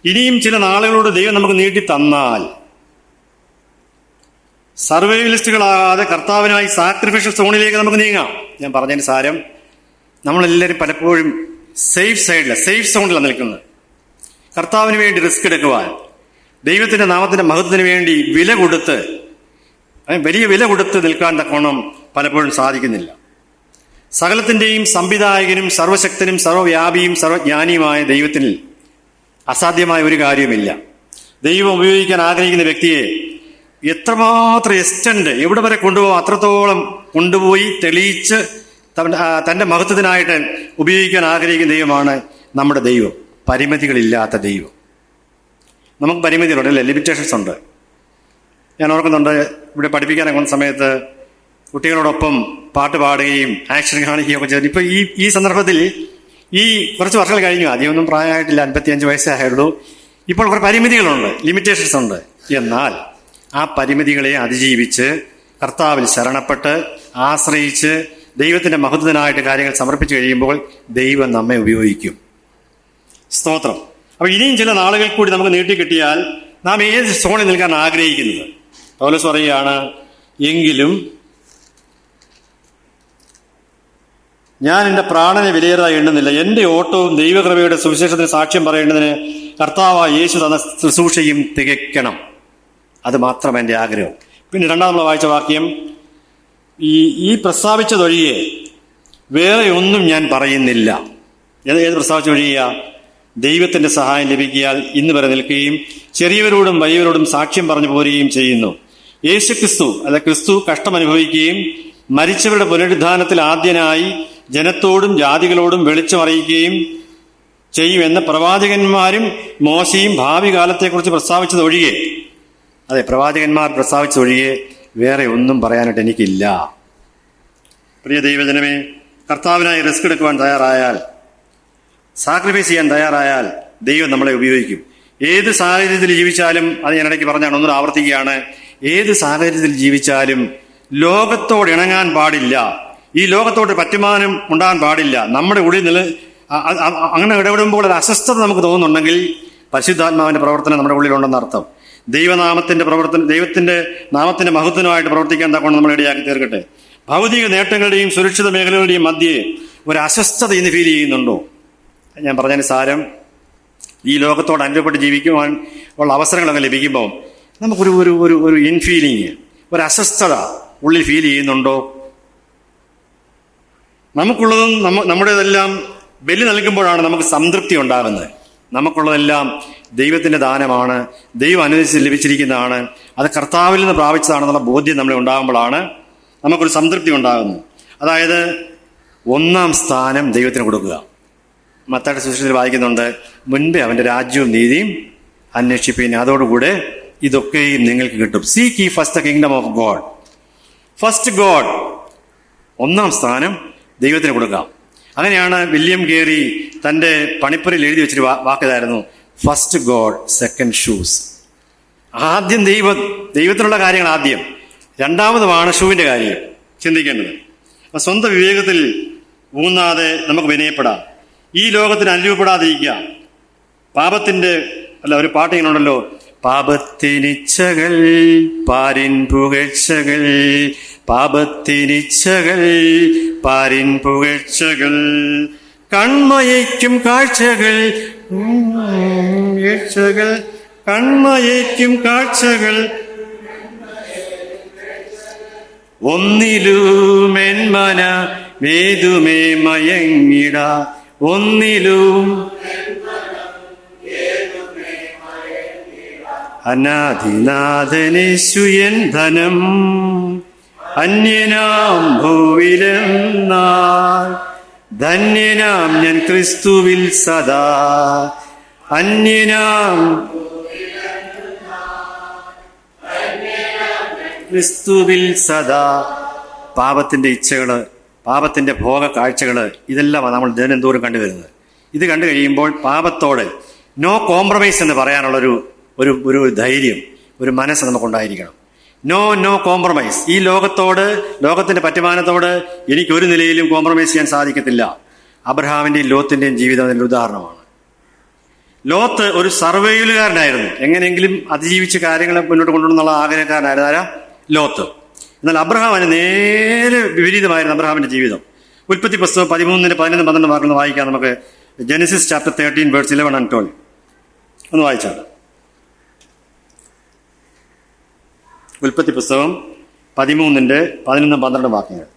ഇനിയും ചില നാളുകളോട് ദൈവം നമുക്ക് നീട്ടി തന്നാൽ സർവൈവലിസ്റ്റുകളാകാതെ കർത്താവിനായി സാക്രിഫിഷ്യൽ സോണിലേക്ക് നമുക്ക് നീങ്ങാം. ഞാൻ പറഞ്ഞതിന് സാരം, നമ്മളെല്ലാവരും പലപ്പോഴും സേഫ് സോണിലാണ് നിൽക്കുന്നത്. കർത്താവിന് വേണ്ടി റിസ്ക് എടുക്കുവാൻ, ദൈവത്തിന്റെ നാമത്തിന്റെ മഹത്വത്തിന് വേണ്ടി വലിയ വില കൊടുത്ത് നിൽക്കാൻ തക്കോണം പലപ്പോഴും സാധിക്കുന്നില്ല. സകലത്തിന്റെയും സംവിധായകനും സർവശക്തനും സർവ്വവ്യാപിയും സർവജ്ഞാനിയുമായ ദൈവത്തിന് അസാധ്യമായ ഒരു കാര്യവുമില്ല. ദൈവം ഉപയോഗിക്കാൻ ആഗ്രഹിക്കുന്ന വ്യക്തിയെ എത്രമാത്രം എക്സ്റ്റെൻഡ്, എവിടെ വരെ കൊണ്ടുപോകും അത്രത്തോളം കൊണ്ടുപോയി തെളിയിച്ച് തന്റെ മഹത്വത്തിനായിട്ട് ഉപയോഗിക്കാൻ ആഗ്രഹിക്കുന്ന ദൈവമാണ് നമ്മുടെ ദൈവം. പരിമിതികളില്ലാത്ത ദൈവം. നമുക്ക് പരിമിതികളുണ്ട്, അല്ലേ? ലിമിറ്റേഷൻസ് ഉണ്ട്. ഞാൻ ഓർക്കുന്നുണ്ട്, ഇവിടെ പഠിപ്പിക്കാനൊക്കെ വന്ന സമയത്ത് കുട്ടികളോടൊപ്പം പാട്ട് പാടുകയും ആക്ഷൻ കാണിക്കുകയും ഒക്കെ ചെയ്തു. ഇപ്പൊ ഈ സന്ദർഭത്തിൽ ഈ കുറച്ച് വർഷങ്ങൾ കഴിഞ്ഞു, അധികമൊന്നും പ്രായമായിട്ടില്ല, 55 വയസ്സേ ആയുള്ളൂ. ഇപ്പോൾ കുറേ പരിമിതികളുണ്ട്, ലിമിറ്റേഷൻസ് ഉണ്ട്. എന്നാൽ ആ പരിമിതികളെ അതിജീവിച്ച് കർത്താവിൽ ശരണപ്പെട്ട് ആശ്രയിച്ച് ദൈവത്തിന്റെ മഹത്വത്തിനായിട്ട് കാര്യങ്ങൾ സമർപ്പിച്ചു കഴിയുമ്പോൾ ദൈവം നമ്മെ ഉപയോഗിക്കും. സ്തോത്രം. അപ്പൊ ഇനിയും ചില നാളുകൾ കൂടി നമുക്ക് നീട്ടിക്കിട്ടിയാൽ നാം ഏത് സോണിൽ നിൽക്കാൻ ആഗ്രഹിക്കുന്നത്? പൗലോസ് പറയുകയാണ്, എങ്കിലും ഞാൻ എൻ്റെ പ്രാണനെ വിലയേറതായി എണ്ണുന്നില്ല. എൻ്റെ ഓട്ടവും ദൈവകൃപയുടെ സുവിശേഷത്തിന് സാക്ഷ്യം പറയേണ്ടതിന് കർത്താവായ യേശു തന്ന ശുശ്രൂഷയും തികയ്ക്കണം. അത് മാത്രം എൻ്റെ ആഗ്രഹം. പിന്നെ രണ്ടാമത് വായിച്ച വാക്യം, ഈ പ്രസ്താവിച്ചതൊഴികെ വേറെ ഒന്നും ഞാൻ പറയുന്നില്ല. ഏത് പ്രസ്താവിച്ചൊഴിയുക? ദൈവത്തിന്റെ സഹായം ലഭിക്കിയാൽ ഇന്ന് വരെ നിൽക്കുകയും ചെറിയവരോടും വലിയവരോടും സാക്ഷ്യം പറഞ്ഞു പോരുകയും ചെയ്യുന്നു. ക്രിസ്തു കഷ്ടം അനുഭവിക്കുകയും മരിച്ചവരുടെ പുനരുദ്ധാനത്തിൽ ആദ്യനായി ജനത്തോടും ജാതികളോടും വെളിച്ചം അറിയിക്കുകയും ചെയ്യുമെന്ന് പ്രവാചകന്മാരും മോശയും ഭാവി കാലത്തെക്കുറിച്ച് പ്രസ്താവിച്ചതൊഴികെ, പ്രവാചകന്മാർ പ്രസ്താവിച്ചതൊഴികെ വേറെ ഒന്നും പറയാനായിട്ട് എനിക്കില്ല. പ്രിയ ദൈവജനമേ, കർത്താവിനായി റിസ്ക് എടുക്കുവാൻ തയ്യാറായാൽ, സാക്രിഫൈസ് ചെയ്യാൻ തയ്യാറായാൽ ദൈവം നമ്മളെ ഉപയോഗിക്കും. ഏത് സാഹചര്യത്തിൽ ജീവിച്ചാലും, അത് ഞാൻ ഇടയ്ക്ക് പറഞ്ഞാണ്, ഒന്നും ആവർത്തിക്കുകയാണ്, ഏത് സാഹചര്യത്തിൽ ജീവിച്ചാലും ലോകത്തോട് ഇണങ്ങാൻ പാടില്ല. ഈ ലോകത്തോട് പറ്റുമാനം ഉണ്ടാകാൻ പാടില്ല. നമ്മുടെ ഉള്ളിൽ അങ്ങനെ ഇടപെടുമ്പോൾ ഒരു അസ്വസ്ഥത നമുക്ക് തോന്നുന്നുണ്ടെങ്കിൽ പരിശുദ്ധാത്മാവിന്റെ പ്രവർത്തനം നമ്മുടെ ഉള്ളിലുണ്ടെന്ന് അർത്ഥം. ദൈവത്തിന്റെ നാമത്തിന്റെ മഹത്വനുമായിട്ട് പ്രവർത്തിക്കാൻ തക്കൊണ്ട് നമ്മൾ ഇടയാക്കി തീർക്കട്ടെ. ഭൗതിക നേട്ടങ്ങളുടെയും സുരക്ഷിത മേഖലകളുടെയും മധ്യേ ഒരു അസ്വസ്ഥത ഇന്ന് ഫീൽ ചെയ്യുന്നുണ്ടോ? ഞാൻ പറഞ്ഞതിന് സാരം, ഈ ലോകത്തോട് അനുഭവപ്പെട്ട് ജീവിക്കുവാൻ ഉള്ള അവസരങ്ങളൊക്കെ ലഭിക്കുമ്പോൾ നമുക്കൊരു ഒരു ഒരു ഇൻഫീലിങ്, ഒരു അസ്വസ്ഥത ഉള്ളിൽ ഫീൽ ചെയ്യുന്നുണ്ടോ? നമുക്കുള്ളതും നമ്മുടേതെല്ലാം ബലി നൽകുമ്പോഴാണ് നമുക്ക് സംതൃപ്തി ഉണ്ടാകുന്നത്. നമുക്കുള്ളതെല്ലാം ദൈവത്തിന്റെ ദാനമാണ്, ദൈവം അനുവദിച്ച് ലഭിച്ചിരിക്കുന്നതാണ്, അത് കർത്താവിൽ നിന്ന് പ്രാപിച്ചതാണെന്നുള്ള ബോധ്യം നമ്മളെ ഉണ്ടാകുമ്പോഴാണ് നമുക്കൊരു സംതൃപ്തി ഉണ്ടാകുന്നത്. അതായത് 1-ാം സ്ഥാനം ദൈവത്തിന് കൊടുക്കുക. മത്തായിയുടെ സുവിശേഷത്തിൽ വായിക്കുന്നുണ്ട്, മുൻപേ അവന്റെ രാജ്യവും നീതിയും അന്വേഷിപ്പിൻ, അതോടുകൂടെ ഇതൊക്കെയും നിങ്ങൾക്ക് കിട്ടും. Seek ye first the kingdom of God. First God, 1-ാം സ്ഥാനം ദൈവത്തിന് കൊടുക്കാം. അങ്ങനെയാണ് വില്യം ഗേറി തന്റെ പണിപ്പുരയിൽ എഴുതി വെച്ചൊരു വാക്കിതായിരുന്നു, ഫസ്റ്റ് ഗോഡ് സെക്കൻഡ് ഷൂസ്. ആദ്യം ദൈവത്തിനുള്ള കാര്യങ്ങൾ ആദ്യം, രണ്ടാമതുമാണ് ഷൂവിന്റെ കാര്യം ചിന്തിക്കേണ്ടത്. അപ്പം സ്വന്തം വിവേകത്തിൽ ഊന്നാതെ നമുക്ക് വിനയപ്പെടാം. ഈ ലോകത്തിന് അനുരൂപപ്പെടാതിരിക്കുക. പാപത്തിൻ്റെ ഒരു പാട്ട് ഇങ്ങനെ ഉണ്ടല്ലോ, പാപത്തിനിച്ഛകൾ പാരിൻ പുകഴ്ചകൾ, പാപത്തിനിച്ഛകൾ പാരിൻ പുകഴ്ചകൾ, കൺമയയ്ക്കും കാഴ്ചകൾ വീഴ്ചകൾ, കൺമയയ്ക്കും കാഴ്ചകൾ, ഒന്നിലുമെന്മന വേദുമേ മയങ്ങിട, ഒന്നിലും അനാദിനാഥനേശു എൻ ധനം, അന്യനാം ഭൂവിലെന്നാൽ ധന്യനാം ഞാൻ ക്രിസ്തുവിൽ സദാ, അന്യനാം ക്രിസ്തുവിൽ സദാ. പാപത്തിന്റെ ഇച്ഛകള്, പാപത്തിന്റെ ഭോഗ കാഴ്ചകള്, ഇതെല്ലാം നമ്മൾ ദിനംതോറും കണ്ടുവരുന്നത്. ഇത് കണ്ടു കഴിയുമ്പോൾ പാപത്തോട് നോ കോംപ്രമൈസ് എന്ന് പറയാനുള്ളൊരു ഒരു ഒരു ധൈര്യം, ഒരു മനസ്സ് നമുക്കുണ്ടായിരിക്കണം. No compromise. ഈ ലോകത്തോട്, ലോകത്തിന്റെ പറ്റുമാനത്തോട് എനിക്ക് ഒരു നിലയിലും കോംപ്രമൈസ് ചെയ്യാൻ സാധിക്കത്തില്ല. അബ്രഹാമിന്റെയും ലോത്തിന്റെയും ജീവിതം അതിൻ്റെ ഉദാഹരണമാണ്. ലോത്ത് ഒരു സർവൈവലുകാരനായിരുന്നു. എങ്ങനെയെങ്കിലും അതിജീവിച്ച് കാര്യങ്ങളെ മുന്നോട്ട് കൊണ്ടുവന്നുള്ള ആഗ്രഹക്കാരനായിരുന്നു ആരാ? ലോത്ത്. എന്നാൽ അബ്രഹാം അതിന് നേരെ വിപരീതമായിരുന്നു അബ്രഹാമിന്റെ ജീവിതം. ഉൽപ്പത്തി പുസ്തകം 13-11-12 വാക്കുകൾ വായിക്കാം നമുക്ക്. ജെനസിസ് ചാപ്റ്റർ 13 വേഴ്സ് 11 and 12 ഒന്ന് വായിച്ചാൽ. ഉൽപ്പത്തി പുസ്തകം 13-11-12 വാക്യങ്ങൾ.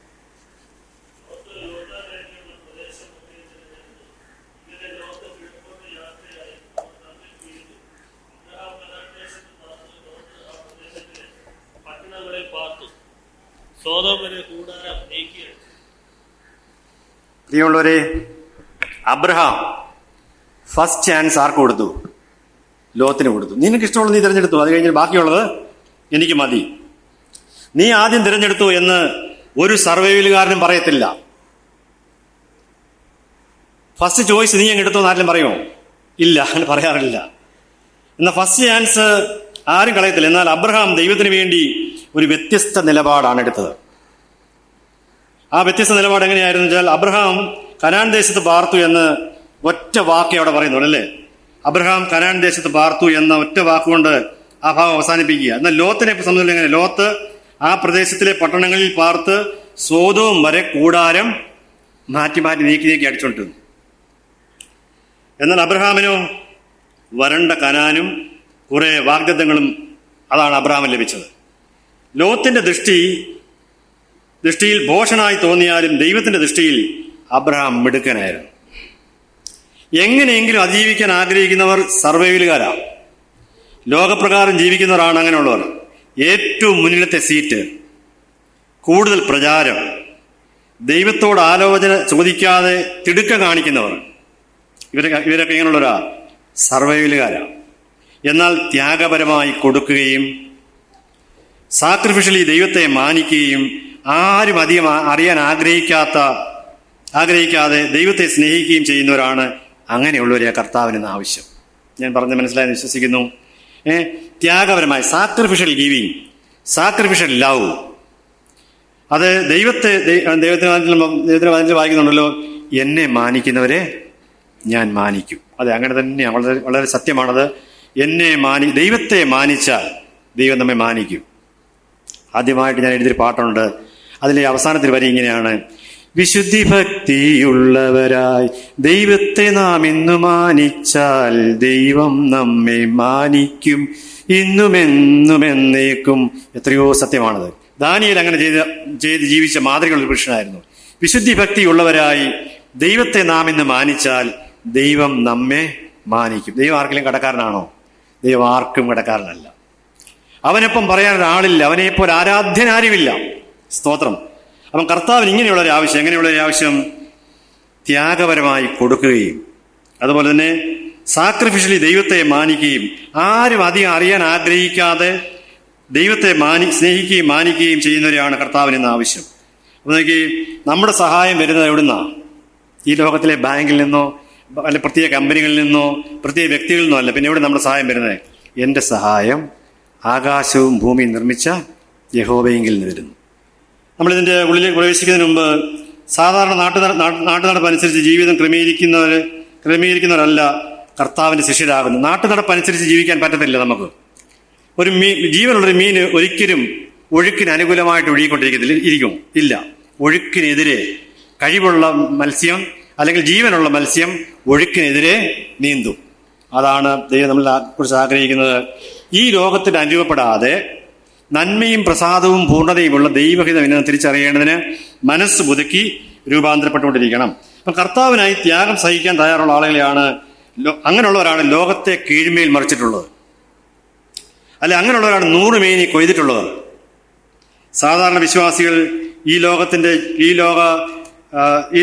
പ്രിയമുള്ളവരെ, അബ്രഹാം ഫസ്റ്റ് ചാൻസ് ആർക്ക് കൊടുത്തു? ലോത്തിന് കൊടുത്തു. നിനക്ക് ഇഷ്ടമുള്ളത് നീ തിരഞ്ഞെടുത്തു, അത് കഴിഞ്ഞ് ബാക്കിയുള്ളത് എനിക്ക് മതി. നീ ആദ്യം തിരഞ്ഞെടുത്തു എന്ന് ഒരു സർവൈവലുകാരനും പറയത്തില്ല. ഫസ്റ്റ് ചോയ്സ് നീ അങ്ങ് എടുത്തു ആരെങ്കിലും പറയുമോ? ഇല്ല, അങ്ങനെ പറയാറില്ല. എന്നാൽ ഫസ്റ്റ് ചാൻസ് ആരും കളയത്തില്ല. എന്നാൽ അബ്രഹാം ദൈവത്തിന് വേണ്ടി ഒരു വ്യത്യസ്ത നിലപാടാണ് എടുത്തത്. ആ വ്യത്യസ്ത നിലപാട് എങ്ങനെയായിരുന്നു വെച്ചാൽ, അബ്രഹാം കനാൻ ദേശത്ത് പാർത്തു എന്ന് ഒറ്റ വാക്കേ അവിടെ പറയുന്നുള്ളൂ അല്ലേ? അബ്രഹാം കനാൻ ദേശത്ത് പാർത്തു എന്ന ഒറ്റ വാക്കുകൊണ്ട് ആ ഭാഗം അവസാനിപ്പിക്കുക. എന്നാൽ ലോത്തിനെ സംബന്ധിച്ച് എങ്ങനെ? ലോത്ത് ആ പ്രദേശത്തിലെ പട്ടണങ്ങളിൽ പാർത്ത് സോദോം വരെ കൂടാരം മാറ്റി മാറ്റി നീക്കി അടിച്ചോണ്ടിരുന്നു. എന്നാൽ അബ്രഹാമിനോ വരണ്ട കനാനും കുറെ വാഗ്ദത്തങ്ങളും, അതാണ് അബ്രഹാമിന് ലഭിച്ചത്. ലോത്തിന്റെ ദൃഷ്ടിയിൽ ഭോഷനായി തോന്നിയാലും ദൈവത്തിന്റെ ദൃഷ്ടിയിൽ അബ്രഹാം മിടുക്കനായിരുന്നു. എങ്ങനെയെങ്കിലും അതിജീവിക്കാൻ ആഗ്രഹിക്കുന്നവർ സർവൈവലുകാരാണ്. ലോകപ്രകാരം ജീവിക്കുന്നവരാണ് അങ്ങനെയുള്ളവർ. ഏറ്റവും മുന്നിലത്തെ സീറ്റ്, കൂടുതൽ പ്രചാരം, ദൈവത്തോട് ആലോചന ചോദിക്കാതെ തിടുക്കം കാണിക്കുന്നവർ, ഇവരൊക്കെ ഇങ്ങനെയുള്ളവരാ? സർവൈവലുകാരാണ്. എന്നാൽ ത്യാഗപരമായി കൊടുക്കുകയും സാക്രിഫിഷ്യലി ദൈവത്തെ മാനിക്കുകയും ആരും അധികം അറിയാൻ ആഗ്രഹിക്കാതെ ദൈവത്തെ സ്നേഹിക്കുകയും ചെയ്യുന്നവരാണ് അങ്ങനെയുള്ളവരെ കർത്താവിന് ആവശ്യം. ഞാൻ പറഞ്ഞ് മനസ്സിലായെന്ന് വിശ്വസിക്കുന്നു. ത്യാഗപരമായി സാക്രിഫിഷ്യൽ ഗിവിങ്, സാക്രിഫിഷ്യൽ ലവ്, അത് ദൈവത്തിന് വായിക്കുന്നുണ്ടല്ലോ, എന്നെ മാനിക്കുന്നവരെ ഞാൻ മാനിക്കും. അതെ, അങ്ങനെ തന്നെ വളരെ വളരെ സത്യമാണത്. ദൈവത്തെ മാനിച്ചാൽ ദൈവം നമ്മെ മാനിക്കും. ആദ്യമായിട്ട് ഞാൻ എഴുതിയൊരു പാട്ടുണ്ട്, അതിലെ അവസാനത്തിൽ വരി ഇങ്ങനെയാണ്: വിശുദ്ധി ഭക്തിയുള്ളവരായി ദൈവത്തെ നാം ഇന്നു മാനിച്ചാൽ ദൈവം നമ്മെ മാനിക്കും ഇന്നുമെന്നും എന്നേക്കും. എത്രയോ സത്യമാണത്. ദാനിയേൽ അങ്ങനെ ചെയ്ത് ജീവിച്ച മാതൃകയുള്ള പുരുഷനായിരുന്നു. വിശുദ്ധി ഭക്തിയുള്ളവരായി ദൈവത്തെ നാം ഇന്ന് മാനിച്ചാൽ ദൈവം നമ്മെ മാനിക്കും. ദൈവം ആർക്കെങ്കിലും കടക്കാരനാണോ? ദൈവം ആർക്കും കടക്കാരനല്ല. അവനൊപ്പം പറയാൻ ഒരാളില്ല, അവനെപ്പോലെ ആരാധ്യനാരുമില്ല. സ്തോത്രം. അപ്പം കർത്താവിന് ഇങ്ങനെയുള്ളൊരു ആവശ്യം, ത്യാഗപരമായി കൊടുക്കുകയും അതുപോലെ തന്നെ സാക്രിഫിഷ്യലി ദൈവത്തെ മാനിക്കുകയും ആരും അധികം അറിയാൻ ആഗ്രഹിക്കാതെ ദൈവത്തെ സ്നേഹിക്കുകയും മാനിക്കുകയും ചെയ്യുന്നവരെയാണ് കർത്താവിന് ഇന്ന് ആവശ്യം. അപ്പോൾ നോക്കി, നമ്മുടെ സഹായം വരുന്നത് എവിടുന്നാണ്? ഈ ലോകത്തിലെ ബാങ്കിൽ നിന്നോ അല്ലെ പ്രത്യേക കമ്പനികളിൽ നിന്നോ പ്രത്യേക വ്യക്തികളിൽ നിന്നോ അല്ല. പിന്നെ എവിടെ നമ്മുടെ സഹായം വരുന്നത്? എൻ്റെ സഹായം ആകാശവും ഭൂമിയും നിർമ്മിച്ച യഹോവയെങ്കിൽ നിന്ന് വരുന്നു. നമ്മളിതിൻ്റെ ഉള്ളിലേക്ക് പ്രവേശിക്കുന്നതിന് മുമ്പ് സാധാരണ നാട്ടുനടപ്പനുസരിച്ച് ജീവിതം ക്രമീകരിക്കുന്നവരല്ല കർത്താവിൻ്റെ ശിഷ്യരാകുന്നു. നാട്ടുനടപ്പനുസരിച്ച് ജീവിക്കാൻ പറ്റത്തില്ല നമുക്ക്. ഒരു ജീവനുള്ളൊരു മീൻ ഒരിക്കലും ഒഴുക്കിന് അനുകൂലമായിട്ട് ഇരിക്കും ഇല്ല. ഒഴുക്കിനെതിരെ കഴിവുള്ള മത്സ്യം അല്ലെങ്കിൽ ജീവനുള്ള മത്സ്യം ഒഴുക്കിനെതിരെ നീന്തും. അതാണ് ദൈവം നമ്മളെ കുറിച്ച് ആഗ്രഹിക്കുന്നത്. ഈ ലോകത്തിന് അനുഭവപ്പെടാതെ നന്മയും പ്രസാദവും പൂർണ്ണതയുമുള്ള ദൈവഹിതം എന്നെ തിരിച്ചറിയേണ്ടതിന് മനസ്സ് പുതുക്കി രൂപാന്തരപ്പെട്ടുകൊണ്ടിരിക്കണം. അപ്പം കർത്താവിനായി ത്യാഗം സഹിക്കാൻ തയ്യാറുള്ള ആളുകളെയാണ്, അങ്ങനെയുള്ളവരാണ് ലോകത്തെ കീഴ്മേൽ മറിച്ചിട്ടുള്ളത്. അല്ലെ, അങ്ങനെയുള്ളവരാണ് 100 മേനി കൊയ്തിട്ടുള്ളത്. സാധാരണ വിശ്വാസികൾ ഈ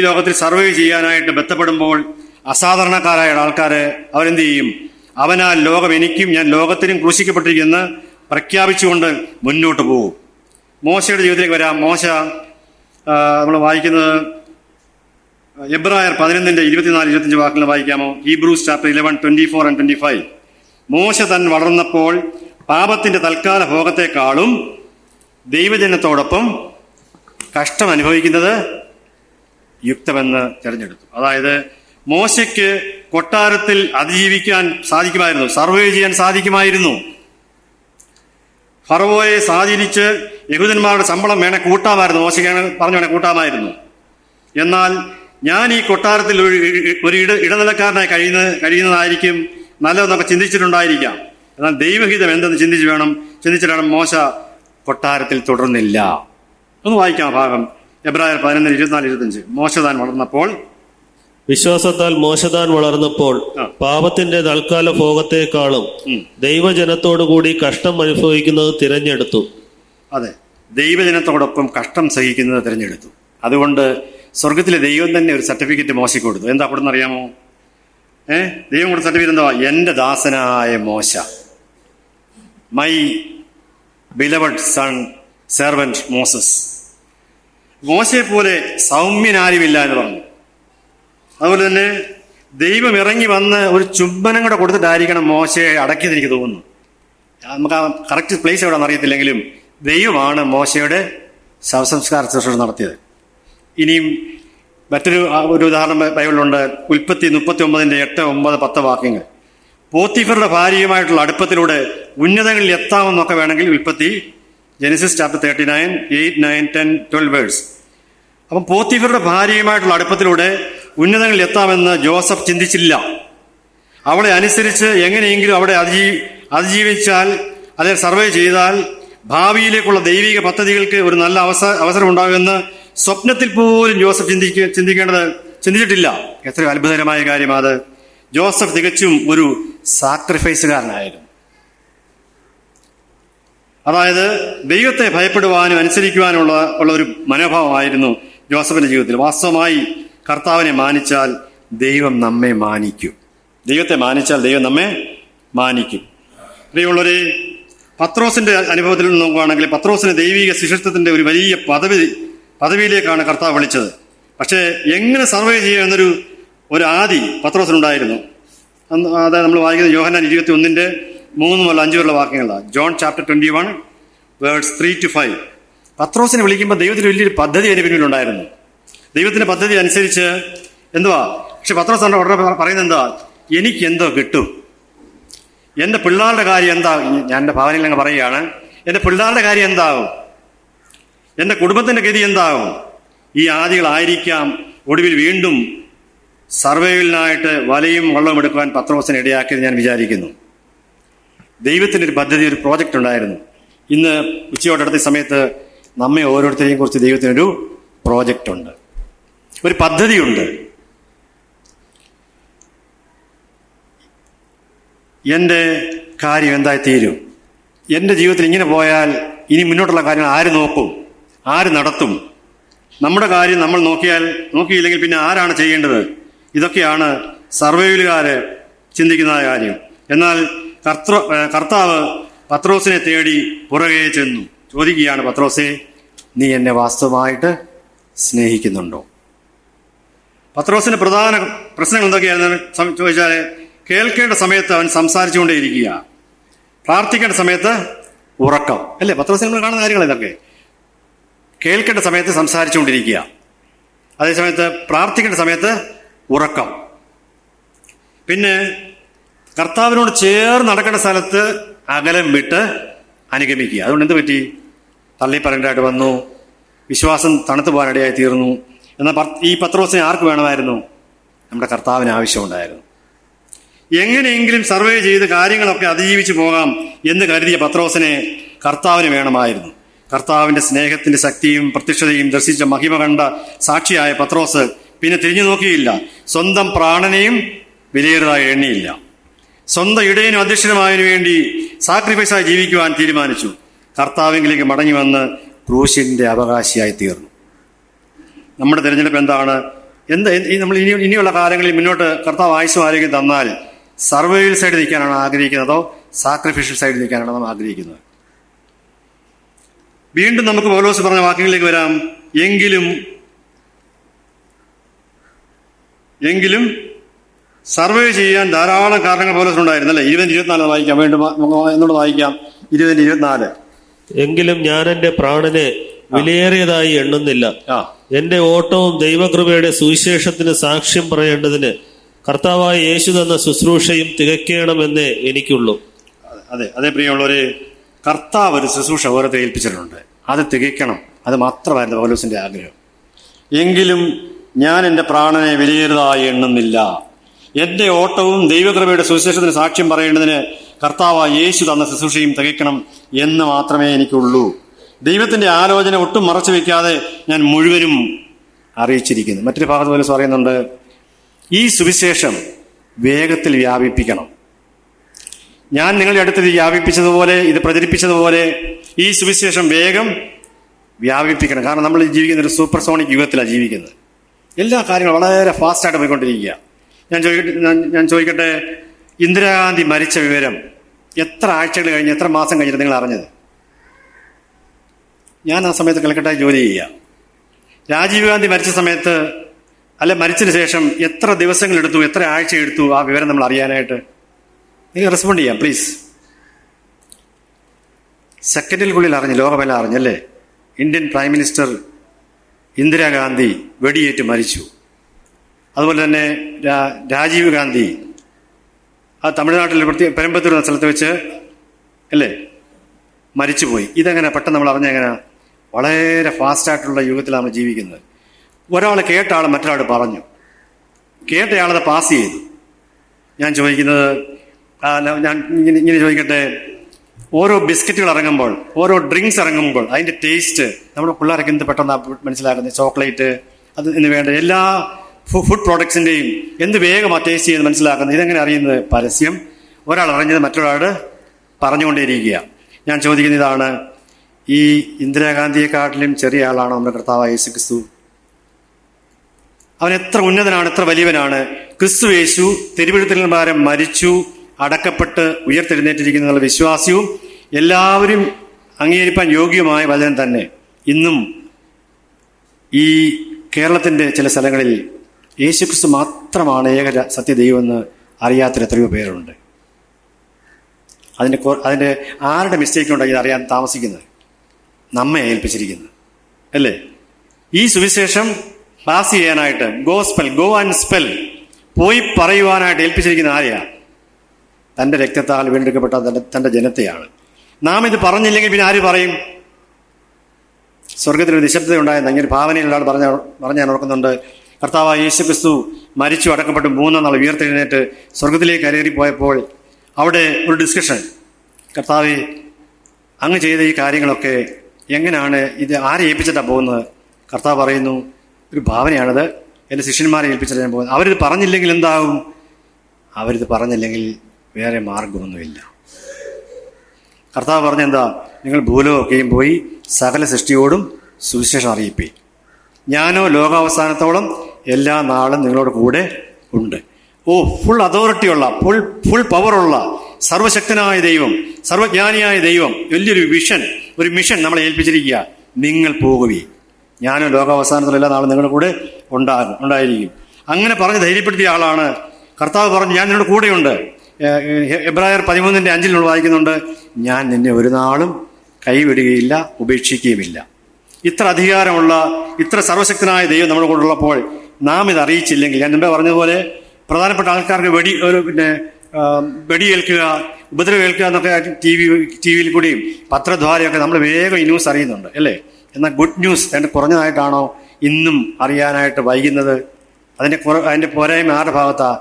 ലോകത്തിൽ സർവൈവ് ചെയ്യാനായിട്ട് ബന്ധപ്പെടുമ്പോൾ അസാധാരണക്കാരായ ആൾക്കാർ അവരെന്ത് ചെയ്യും? അവനാൽ ലോകം എനിക്കും ഞാൻ ലോകത്തിനും ക്രൂശിക്കപ്പെട്ടിരിക്കുമെന്ന് പ്രഖ്യാപിച്ചുകൊണ്ട് മുന്നോട്ട് പോകും. മോശയുടെ ജീവിതത്തിലേക്ക് വരാം. മോശ നമ്മൾ വായിക്കുന്നത് എബ്രായർ 11:24-25 വാക്കുകൾ വായിക്കാമോ? Hebrews chapter 11:24-25. മോശ താൻ വളർന്നപ്പോൾ പാപത്തിന്റെ തൽക്കാല ഭോഗത്തെക്കാളും ദൈവജനത്തോടൊപ്പം കഷ്ടം അനുഭവിക്കുന്നത് യുക്തമെന്ന് തിരഞ്ഞെടുത്തു. അതായത് മോശയ്ക്ക് കൊട്ടാരത്തിൽ അതിജീവിക്കാൻ സാധിക്കുമായിരുന്നു, സർവൈവ് ചെയ്യാൻ സാധിക്കുമായിരുന്നു. ഫറവോയെ സ്വാധീനിച്ച് യഹൂദന്മാരുടെ ശമ്പളം വേണേ കൂട്ടാമായിരുന്നു, മോശയ്ക്ക് പറഞ്ഞു വേണേ കൂട്ടാമായിരുന്നു. എന്നാൽ ഞാൻ ഈ കൊട്ടാരത്തിൽ ഒരു ഇടനിലക്കാരനായി കഴിയുന്നതായിരിക്കും നല്ലതെന്നൊക്കെ ചിന്തിച്ചിട്ടുണ്ടായിരിക്കാം. എന്നാൽ ദൈവഹിതം എന്തെന്ന് ചിന്തിച്ചിട്ട് മോശ കൊട്ടാരത്തിൽ തുടർന്നില്ല. ഒന്ന് വായിക്കാം ഭാഗം. എബ്രായർ 11:24-25. മോശ താൻ വളർന്നപ്പോൾ വിശ്വാസത്താൽ മോശതാൻ വളർന്നപ്പോൾ പാപത്തിന്റെ തൽക്കാല ഭോഗത്തെക്കാളും ദൈവജനത്തോടുകൂടി കഷ്ടം അനുഭവിക്കുന്നത് തിരഞ്ഞെടുത്തു. അതെ, ദൈവജനത്തോടൊപ്പം കഷ്ടം സഹിക്കുന്നത് തിരഞ്ഞെടുത്തു. അതുകൊണ്ട് സ്വർഗത്തിലെ ദൈവം തന്നെ ഒരു സർട്ടിഫിക്കറ്റ് മോശയ്ക്ക് കൊടുത്തു. എന്താ കൊടുത്തെന്ന് അറിയാമോ? ദൈവം കൊടുത്ത സർട്ടിഫിക്കറ്റ് എന്താ? എൻ്റെ ദാസനായ Mosha, my beloved son servant Moses. മോശയെ പോലെ സൗമ്യനാരുമില്ല എന്ന് പറഞ്ഞു. അതുപോലെ തന്നെ ദൈവം ഇറങ്ങി വന്ന് ഒരു ചുംബനം കൂടെ കൊടുത്തിട്ടായിരിക്കണം മോശയെ അടക്കിയത് എനിക്ക് തോന്നുന്നു. നമുക്ക് ആ കറക്റ്റ് പ്ലേസ് എവിടെയെന്ന് അറിയത്തില്ലെങ്കിലും ദൈവമാണ് മോശയുടെ ശവസംസ്കാര ശുശ്രൂഷ നടത്തിയത്. ഇനിയും മറ്റൊരു ഉദാഹരണം ബൈബിളിലുണ്ട്. ഉൽപ്പത്തി 39:8, 9, 10 വാക്യങ്ങൾ. പോത്തിഫറുടെ ഭാര്യയുമായിട്ടുള്ള അടുപ്പത്തിലൂടെ ഉന്നതങ്ങളിൽ എത്താമെന്നൊക്കെ വേണമെങ്കിൽ ഉൽപ്പത്തി ജെനസിസ് ചാപ്റ്റർ 39, 8, 9, 10, 12 വേഴ്സ്. അപ്പം പോത്തിഫറുടെ ഭാര്യയുമായിട്ടുള്ള അടുപ്പത്തിലൂടെ ഉന്നതങ്ങളിൽ എത്താമെന്ന് ജോസഫ് ചിന്തിച്ചില്ല. അവളെ അനുസരിച്ച് എങ്ങനെയെങ്കിലും അവിടെ അതിജീവിച്ചാൽ, അല്ലെ സർവൈവ് ചെയ്താൽ ഭാവിയിലേക്കുള്ള ദൈവിക പദ്ധതികൾക്ക് ഒരു നല്ല അവസരം ഉണ്ടാകുമെന്ന് സ്വപ്നത്തിൽ പോലും ജോസഫ് ചിന്തിച്ചിട്ടില്ല. എത്രയോ അത്ഭുതകരമായ കാര്യം അത്. ജോസഫ് തികച്ചും ഒരു സാക്രിഫൈസുകാരനായിരുന്നു. അതായത് ദൈവത്തെ ഭയപ്പെടുവാനും അനുസരിക്കുവാനുള്ള ഒരു മനോഭാവമായിരുന്നു ജോസഫിന്റെ ജീവിതത്തിൽ. വാസ്തവമായി കർത്താവിനെ മാനിച്ചാൽ ദൈവം നമ്മെ മാനിക്കും. ദൈവത്തെ മാനിച്ചാൽ ദൈവം നമ്മെ മാനിക്കും. പ്രിയമുള്ളവരെ, പത്രോസിന്റെ അനുഭവത്തിൽ നിന്ന് നോക്കുകയാണെങ്കിൽ പത്രോസിന് ദൈവിക ശിഷ്യത്വത്തിന്റെ ഒരു വലിയ പദവിയിലേക്കാണ് കർത്താവ് വിളിച്ചത്. പക്ഷേ എങ്ങനെ സർവൈവ് ചെയ്യുമെന്നൊരു ആദി പത്രോസിനുണ്ടായിരുന്നു. അതായത് നമ്മൾ വായിക്കുന്നത് യോഹന്നാൻ 21:3-5 വാക്യങ്ങളാണ്. John chapter 21 verse 3-5. പത്രോസിനെ വിളിക്കുമ്പോൾ ദൈവത്തിന് വലിയൊരു പദ്ധതി അതിന് പിന്നിലുണ്ടായിരുന്നു. ദൈവത്തിന്റെ പദ്ധതി അനുസരിച്ച് എന്തുവാ? പക്ഷെ പത്രോസ് ഉടനെ പറയുന്നത് എന്താ? എനിക്ക് എന്തോ കിട്ടും, എൻ്റെ പിള്ളേരുടെ കാര്യം എന്താ? ഞാൻ എൻ്റെ ഭാവനയിൽ അങ്ങ് പറയുകയാണ്. എൻ്റെ പിള്ളേരുടെ കാര്യം എന്താകും? എൻ്റെ കുടുംബത്തിന്റെ ഗതി എന്താകും? ഈ ആദികളായിരിക്കാം ഒടുവിൽ വീണ്ടും സർവൈവലിനായിട്ട് വലയും വള്ളവും എടുക്കുവാൻ പത്രോസിനെ ഇടയാക്കിയത് ഞാൻ വിചാരിക്കുന്നു. ദൈവത്തിൻ്റെ ഒരു പദ്ധതി, ഒരു പ്രോജക്റ്റ് ഉണ്ടായിരുന്നു. ഇന്ന് ഉച്ചയോടടുത്ത സമയത്ത് നമ്മെ ഓരോരുത്തരെയും കുറിച്ച് ദൈവത്തിനൊരു പ്രോജക്റ്റ് ഉണ്ട്, ഒരു പദ്ധതിയുണ്ട്. എൻ്റെ കാര്യം എന്തായി തീരും? എൻ്റെ ജീവിതത്തിൽ ഇങ്ങനെ പോയാൽ ഇനി മുന്നോട്ടുള്ള കാര്യങ്ങൾ ആര് നോക്കും? ആര് നടത്തും? നമ്മുടെ കാര്യം നമ്മൾ നോക്കിയില്ലെങ്കിൽ പിന്നെ ആരാണ് ചെയ്യേണ്ടത്? ഇതൊക്കെയാണ് സർവൈവലുകാര് ചിന്തിക്കുന്ന കാര്യം. എന്നാൽ കർത്താവ് പത്രോസിനെ തേടി പുറകെ ചെന്നു ചോദിക്കുകയാണ്, പത്രോസേ, നീ എന്നെ വാസ്തവമായിട്ട് സ്നേഹിക്കുന്നുണ്ടോ? പത്രോസിന്റെ പ്രധാന പ്രശ്നങ്ങൾ എന്തൊക്കെയാണെന്ന് ചോദിച്ചാൽ, കേൾക്കേണ്ട സമയത്ത് അവൻ സംസാരിച്ചുകൊണ്ടേയിരിക്കുക, പ്രാർത്ഥിക്കേണ്ട സമയത്ത് ഉറക്കം. അല്ലേ പത്രോസിനെ നമ്മൾ കാണുന്ന കാര്യങ്ങൾ ഇതൊക്കെ. കേൾക്കേണ്ട സമയത്ത് സംസാരിച്ചുകൊണ്ടിരിക്കുക, അതേസമയത്ത് പ്രാർത്ഥിക്കേണ്ട സമയത്ത് ഉറക്കം. പിന്നെ കർത്താവിനോട് ചേർന്ന് നടക്കേണ്ട സ്ഥലത്ത് അകലം വിട്ട് അനുഗമിക്കുക. അതുകൊണ്ട് എന്ത് പറ്റി? തള്ളി പറയേണ്ടതായിട്ട് വന്നു, വിശ്വാസം തണുത്തു പോകാനിടയായി തീർന്നു. എന്നാൽ ഈ പത്രോസിനെ ആർക്ക് വേണമായിരുന്നു? നമ്മുടെ കർത്താവിന് ആവശ്യമുണ്ടായിരുന്നു. എങ്ങനെയെങ്കിലും സർവേ ചെയ്ത് കാര്യങ്ങളൊക്കെ അതിജീവിച്ച് പോകാം എന്ന് കരുതിയ പത്രോസിനെ കർത്താവിന് വേണമായിരുന്നു. കർത്താവിന്റെ സ്നേഹത്തിന്റെ ശക്തിയും പ്രത്യക്ഷതയും ദർശിച്ച മഹിമ കണ്ട സാക്ഷിയായ പത്രോസ് പിന്നെ തിരിഞ്ഞു നോക്കിയില്ല. സ്വന്തം പ്രാണനെയും വിലയേറിയതായി എണ്ണിയില്ല. സ്വന്തം ഇടയനും അധ്യക്ഷനുമായതിനു വേണ്ടി സാക്രിഫൈസായി ജീവിക്കുവാൻ തീരുമാനിച്ചു. കർത്താവിലേക്ക് മടങ്ങി വന്ന് ക്രൂശിന്റെ അവകാശിയായി തീർന്നു. നമ്മുടെ തിരഞ്ഞെടുപ്പ് എന്താണ്? നമ്മൾ ഇനിയുള്ള കാലങ്ങളിൽ മുന്നോട്ട് കർത്താവ് ആയുസ്സും ആരോഗ്യം തന്നാൽ സർവൈവൽ സൈഡിൽ നിൽക്കാനാണ് ആഗ്രഹിക്കുന്നതോ സാക്രിഫിഷ്യൽ സൈഡിൽ നിൽക്കാനാണ് നാം ആഗ്രഹിക്കുന്നത്? വീണ്ടും നമുക്ക് പൗലോസ് പറഞ്ഞ വാക്യങ്ങളിലേക്ക് വരാം. എങ്കിലും സർവൈവ് ചെയ്യാൻ ധാരാളം കാരണങ്ങൾ പൗലോസിനുണ്ടായിരുന്നു അല്ലേ? 20-24 വായിക്കാം, വീണ്ടും എന്നോട് വായിക്കാം. 20-24. എങ്കിലും ഞാൻ എന്റെ പ്രാണനെ വിലയേറിയതായി എണ്ണുന്നില്ല. എന്റെ ഓട്ടവും ദൈവകൃപയുടെ സുവിശേഷത്തിന് സാക്ഷ്യം പറയേണ്ടതിന് കർത്താവായ യേശു തന്ന ശുശ്രൂഷയും തികയ്ക്കണമെന്നേ എനിക്കുള്ളൂ. അതെ പ്രിയമുള്ളവരെ, കർത്താവ് ഒരു ശുശ്രൂഷ ഓരോരുത്തരെ ഏൽപ്പിച്ചിട്ടുണ്ട്. അത് തികയ്ക്കണം. അത് മാത്രമായിരുന്നു പൗലോസിന്റെ ആഗ്രഹം. എങ്കിലും ഞാൻ എൻ്റെ പ്രാണനെ വിലയേറിയതായി എണ്ണുന്നില്ല. എന്റെ ഓട്ടവും ദൈവകൃപയുടെ സുവിശേഷത്തിന് സാക്ഷ്യം പറയേണ്ടതിന് കർത്താവായ യേശു തന്ന ശുശ്രൂഷയും തികയ്ക്കണം എന്ന് മാത്രമേ എനിക്കുള്ളൂ. ദൈവത്തിന്റെ ആലോചന ഒട്ടും മറച്ചു വെക്കാതെ ഞാൻ മുഴുവനും അറിയിച്ചിരിക്കുന്നു. മറ്റൊരു ഭാഗത്ത് പോലും പറയുന്നുണ്ട്, ഈ സുവിശേഷം വേഗത്തിൽ വ്യാപിപ്പിക്കണം. ഞാൻ നിങ്ങളുടെ അടുത്ത് വ്യാപിപ്പിച്ചതുപോലെ, ഇത് പ്രചരിപ്പിച്ചതുപോലെ ഈ സുവിശേഷം വേഗം വ്യാപിപ്പിക്കണം. കാരണം നമ്മൾ ജീവിക്കുന്ന ഒരു സൂപ്പർസോണിക് യുഗത്തിലാണ് ജീവിക്കുന്നത്. എല്ലാ കാര്യങ്ങളും വളരെ ഫാസ്റ്റായിട്ട് പോയിക്കൊണ്ടിരിക്കുക. ഞാൻ ചോദിക്കട്ടെ, ഇന്ദിരാഗാന്ധി മരിച്ച വിവരം എത്ര ആഴ്ചകൾ കഴിഞ്ഞ്, എത്ര മാസം കഴിഞ്ഞിട്ട് നിങ്ങൾ അറിഞ്ഞത്? ഞാൻ ആ സമയത്ത് കൽക്കട്ടയിൽ ജോലി ചെയ്യുക. രാജീവ് ഗാന്ധി മരിച്ച സമയത്ത്, മരിച്ചതിന് ശേഷം എത്ര ദിവസങ്ങളെടുത്തു, എത്ര ആഴ്ച എടുത്തു ആ വിവരം നമ്മൾ അറിയാനായിട്ട്? നിങ്ങൾ റെസ്പോണ്ട് ചെയ്യാം പ്ലീസ്. സെക്കൻഡിൽക്കുള്ളിൽ അറിഞ്ഞു, ലോകമെല്ലാം അറിഞ്ഞല്ലേ? ഇന്ത്യൻ പ്രൈം മിനിസ്റ്റർ ഇന്ദിരാഗാന്ധി വെടിയേറ്റ് മരിച്ചു. അതുപോലെ തന്നെ രാജീവ് ഗാന്ധി തമിഴ്നാട്ടിൽ പെരമ്പത്തൂർ എന്ന സ്ഥലത്ത് വെച്ച് മരിച്ചുപോയി. ഇതെങ്ങനെ പെട്ടെന്ന് നമ്മൾ അറിഞ്ഞെങ്ങനെ? വളരെ ഫാസ്റ്റായിട്ടുള്ള യുഗത്തിലാണ് നമ്മൾ ജീവിക്കുന്നത്. ഒരാൾ കേട്ട ആൾ മറ്റൊരാൾ പറഞ്ഞു, കേട്ടയാളത് പാസ് ചെയ്തു. ഞാൻ ചോദിക്കുന്നത്, ഞാൻ ഇങ്ങനെ ചോദിക്കട്ടെ, ഓരോ ബിസ്ക്കറ്റുകൾ ഇറങ്ങുമ്പോൾ, ഓരോ ഡ്രിങ്ക്സ് ഇറങ്ങുമ്പോൾ അതിന്റെ ടേസ്റ്റ് നമ്മുടെ പിള്ളേരൊക്കെ എന്ത് പെട്ടെന്ന് മനസ്സിലാക്കുന്നത്? ചോക്ലേറ്റ് അത് എന്ന് വേണ്ട എല്ലാ ഫുഡ് പ്രോഡക്ട്സിന്റെയും എന്ത് വേഗം ആ ടേസ്റ്റ് ചെയ്ത് മനസ്സിലാക്കുന്നത്? ഇതെങ്ങനെ അറിയുന്നത്? പരസ്യം. ഒരാൾ അറിഞ്ഞത് മറ്റൊരാൾ പറഞ്ഞുകൊണ്ടേയിരിക്കുക. ഞാൻ ചോദിക്കുന്ന ഇതാണ്, ഈ ഇന്ദിരാഗാന്ധിയെക്കാട്ടിലും ചെറിയ ആളാണോ നമ്മുടെ കർത്താവായ യേശു ക്രിസ്തു? അവൻ എത്ര ഉന്നതനാണ്, എത്ര വലിയവനാണ്! ക്രിസ്തു യേശു തിരുവെഴുത്തിൽ പ്രകാരം മരിച്ചു, അടക്കപ്പെട്ട് ഉയർത്തെഴുന്നേറ്റിരിക്കുന്ന വിശ്വാസിയും എല്ലാവരും അംഗീകരിപ്പാൻ യോഗ്യമായ വചനം തന്നെ. ഇന്നും ഈ കേരളത്തിന്റെ ചില സ്ഥലങ്ങളിൽ യേശുക്രിസ്തു മാത്രമാണ് ഏക സത്യദൈവമെന്ന് അറിയാത്തൊരു എത്രയോ പേരുണ്ട്. അതിന്റെ ആരുടെ മിസ്റ്റേക്ക് ഉണ്ടെങ്കിൽ ഇത് അറിയാൻ താമസിക്കുന്നത്? നമ്മെ ഏൽപ്പിച്ചിരിക്കുന്നത് അല്ലേ? ഈ സുവിശേഷം പാസ് ചെയ്യാനായിട്ട്, ഗോ ആൻഡ് സ്പെൽ, പോയി പറയുവാനായിട്ട് ഏൽപ്പിച്ചിരിക്കുന്ന ആരെയാ? തന്റെ രക്തത്താൽ വീണ്ടെടുക്കപ്പെട്ട തന്റെ ജനത്തെയാണ്. നാം ഇത് പറഞ്ഞില്ലെങ്കിൽ പിന്നെ ആര് പറയും? സ്വർഗത്തിലൊരു നിശബ്ദത ഉണ്ടായെന്ന് അങ്ങനെ ഭാവനയിൽ ഒരാൾ പറഞ്ഞ ഞാൻ ഓർക്കുന്നുണ്ട്. കർത്താവായ യേശു ക്രിസ്തു മരിച്ചു അടക്കപ്പെട്ട് 3-ാം നാൾ ഉയർത്തെഴുന്നേറ്റ് സ്വർഗത്തിലേക്ക് കയറിപ്പോയപ്പോൾ അവിടെ ഒരു ഡിസ്കഷൻ, കർത്താവേ അങ്ങ് ചെയ്ത ഈ കാര്യങ്ങളൊക്കെ എങ്ങനെയാണ്, ഇത് ആരെ ഏൽപ്പിച്ചിട്ടാണ് പോകുന്നത്? കർത്താവ് പറയുന്നു, ഒരു ഭാവനയാണത്, എൻ്റെ ശിഷ്യന്മാരെ ഏൽപ്പിച്ചിട്ട് ഞാൻ പോകുന്നത്. അവരിത് പറഞ്ഞില്ലെങ്കിൽ എന്താകും? അവരിത് പറഞ്ഞില്ലെങ്കിൽ വേറെ മാർഗമൊന്നുമില്ല. കർത്താവ് പറഞ്ഞെന്താ? നിങ്ങൾ ഭൂലോകമൊക്കെയും പോയി സകല സൃഷ്ടിയോടും സുവിശേഷം അറിയിപ്പി. ഞാനോ ലോകാവസാനത്തോളം എല്ലാ നാളും നിങ്ങളോട് കൂടെ ഉണ്ട്. ഫുൾ അതോറിറ്റിയുള്ള, ഫുൾ പവറുള്ള സർവശക്തനായ ദൈവം, സർവജ്ഞാനിയായ ദൈവം വലിയൊരു ഒരു മിഷൻ നമ്മളെ ഏൽപ്പിച്ചിരിക്കുക. നിങ്ങൾ പോകുവി, ഞാനോ ലോകാവസാനത്തോളം എല്ലാ നാളും നിങ്ങളുടെ കൂടെ ഉണ്ടായിരിക്കും. അങ്ങനെ പറഞ്ഞ് ധൈര്യപ്പെടുത്തിയ ആളാണ് കർത്താവ്. പറഞ്ഞു, ഞാൻ നിങ്ങളുടെ കൂടെയുണ്ട്. എബ്രായർ 13:5 വായിക്കുന്നുണ്ട്, ഞാൻ നിന്നെ ഒരു നാളും കൈവിടുകയില്ല, ഉപേക്ഷിക്കുകയുമില്ല. ഇത്ര അധികാരമുള്ള, ഇത്ര സർവശക്തനായ ദൈവം നമ്മുടെ കൂടെ ഉള്ളപ്പോൾ നാം ഇത് അറിയിച്ചില്ലെങ്കിൽ, ഞാൻ മുമ്പേ പറഞ്ഞതുപോലെ പ്രധാനപ്പെട്ട ആൾക്കാർക്ക് വെടിയേൽക്കുക, ഉപദ്രവേൽക്കുക എന്നൊക്കെ ടി വിയിൽ കൂടിയും പത്രദ്വാരയൊക്കെ നമ്മൾ വേഗം ഈ ന്യൂസ് അറിയുന്നുണ്ട് അല്ലേ? എന്നാൽ ഗുഡ് ന്യൂസ് കുറഞ്ഞതായിട്ടാണോ ഇന്നും അറിയാനായിട്ട് വൈകുന്നത്? അതിൻ്റെ പോരായ്മ ആരുടെ ഭാഗത്താ?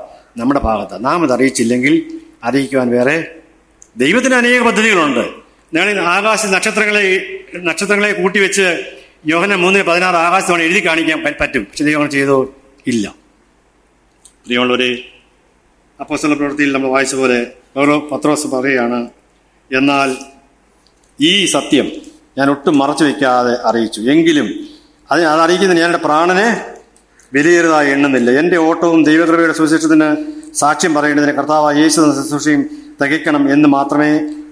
നമ്മുടെ ഭാഗത്താണ്. നാം ഇത് അറിയിച്ചില്ലെങ്കിൽ അറിയിക്കുവാൻ വേറെ ദൈവത്തിന് അനേക പദ്ധതികളുണ്ട്. ഞങ്ങൾ ആകാശ നക്ഷത്രങ്ങളെ കൂട്ടിവെച്ച് യോഹന്നാൻ 3:16 ആകാശമാണ് എഴുതി കാണിക്കാൻ പറ്റും. പക്ഷെ ദൈവം ചെയ്തോ? ഇല്ല. പ്രിയമുള്ളവരെ, അപ്പോസ്തല പ്രവൃത്തിയിൽ നമ്മൾ വായിച്ച പോലെ പത്രോസ് പറയുകയാണ്, എന്നാൽ ഈ സത്യം ഞാൻ ഒട്ടും മറച്ചു വയ്ക്കാതെ അറിയിച്ചു. എങ്കിലും അതറിയിക്കുന്നതിന് ഞാൻ എൻ്റെ പ്രാണനെ വിലയേറിയതായി എണ്ണുന്നില്ല. എൻ്റെ ഓട്ടവും ദൈവകൃപയുടെ സുവിശേഷത്തിന് സാക്ഷ്യം പറയേണ്ടതിന് കർത്താവായ യേശു എന്ന ശുശ്രൂഷയും തികയ്ക്കണം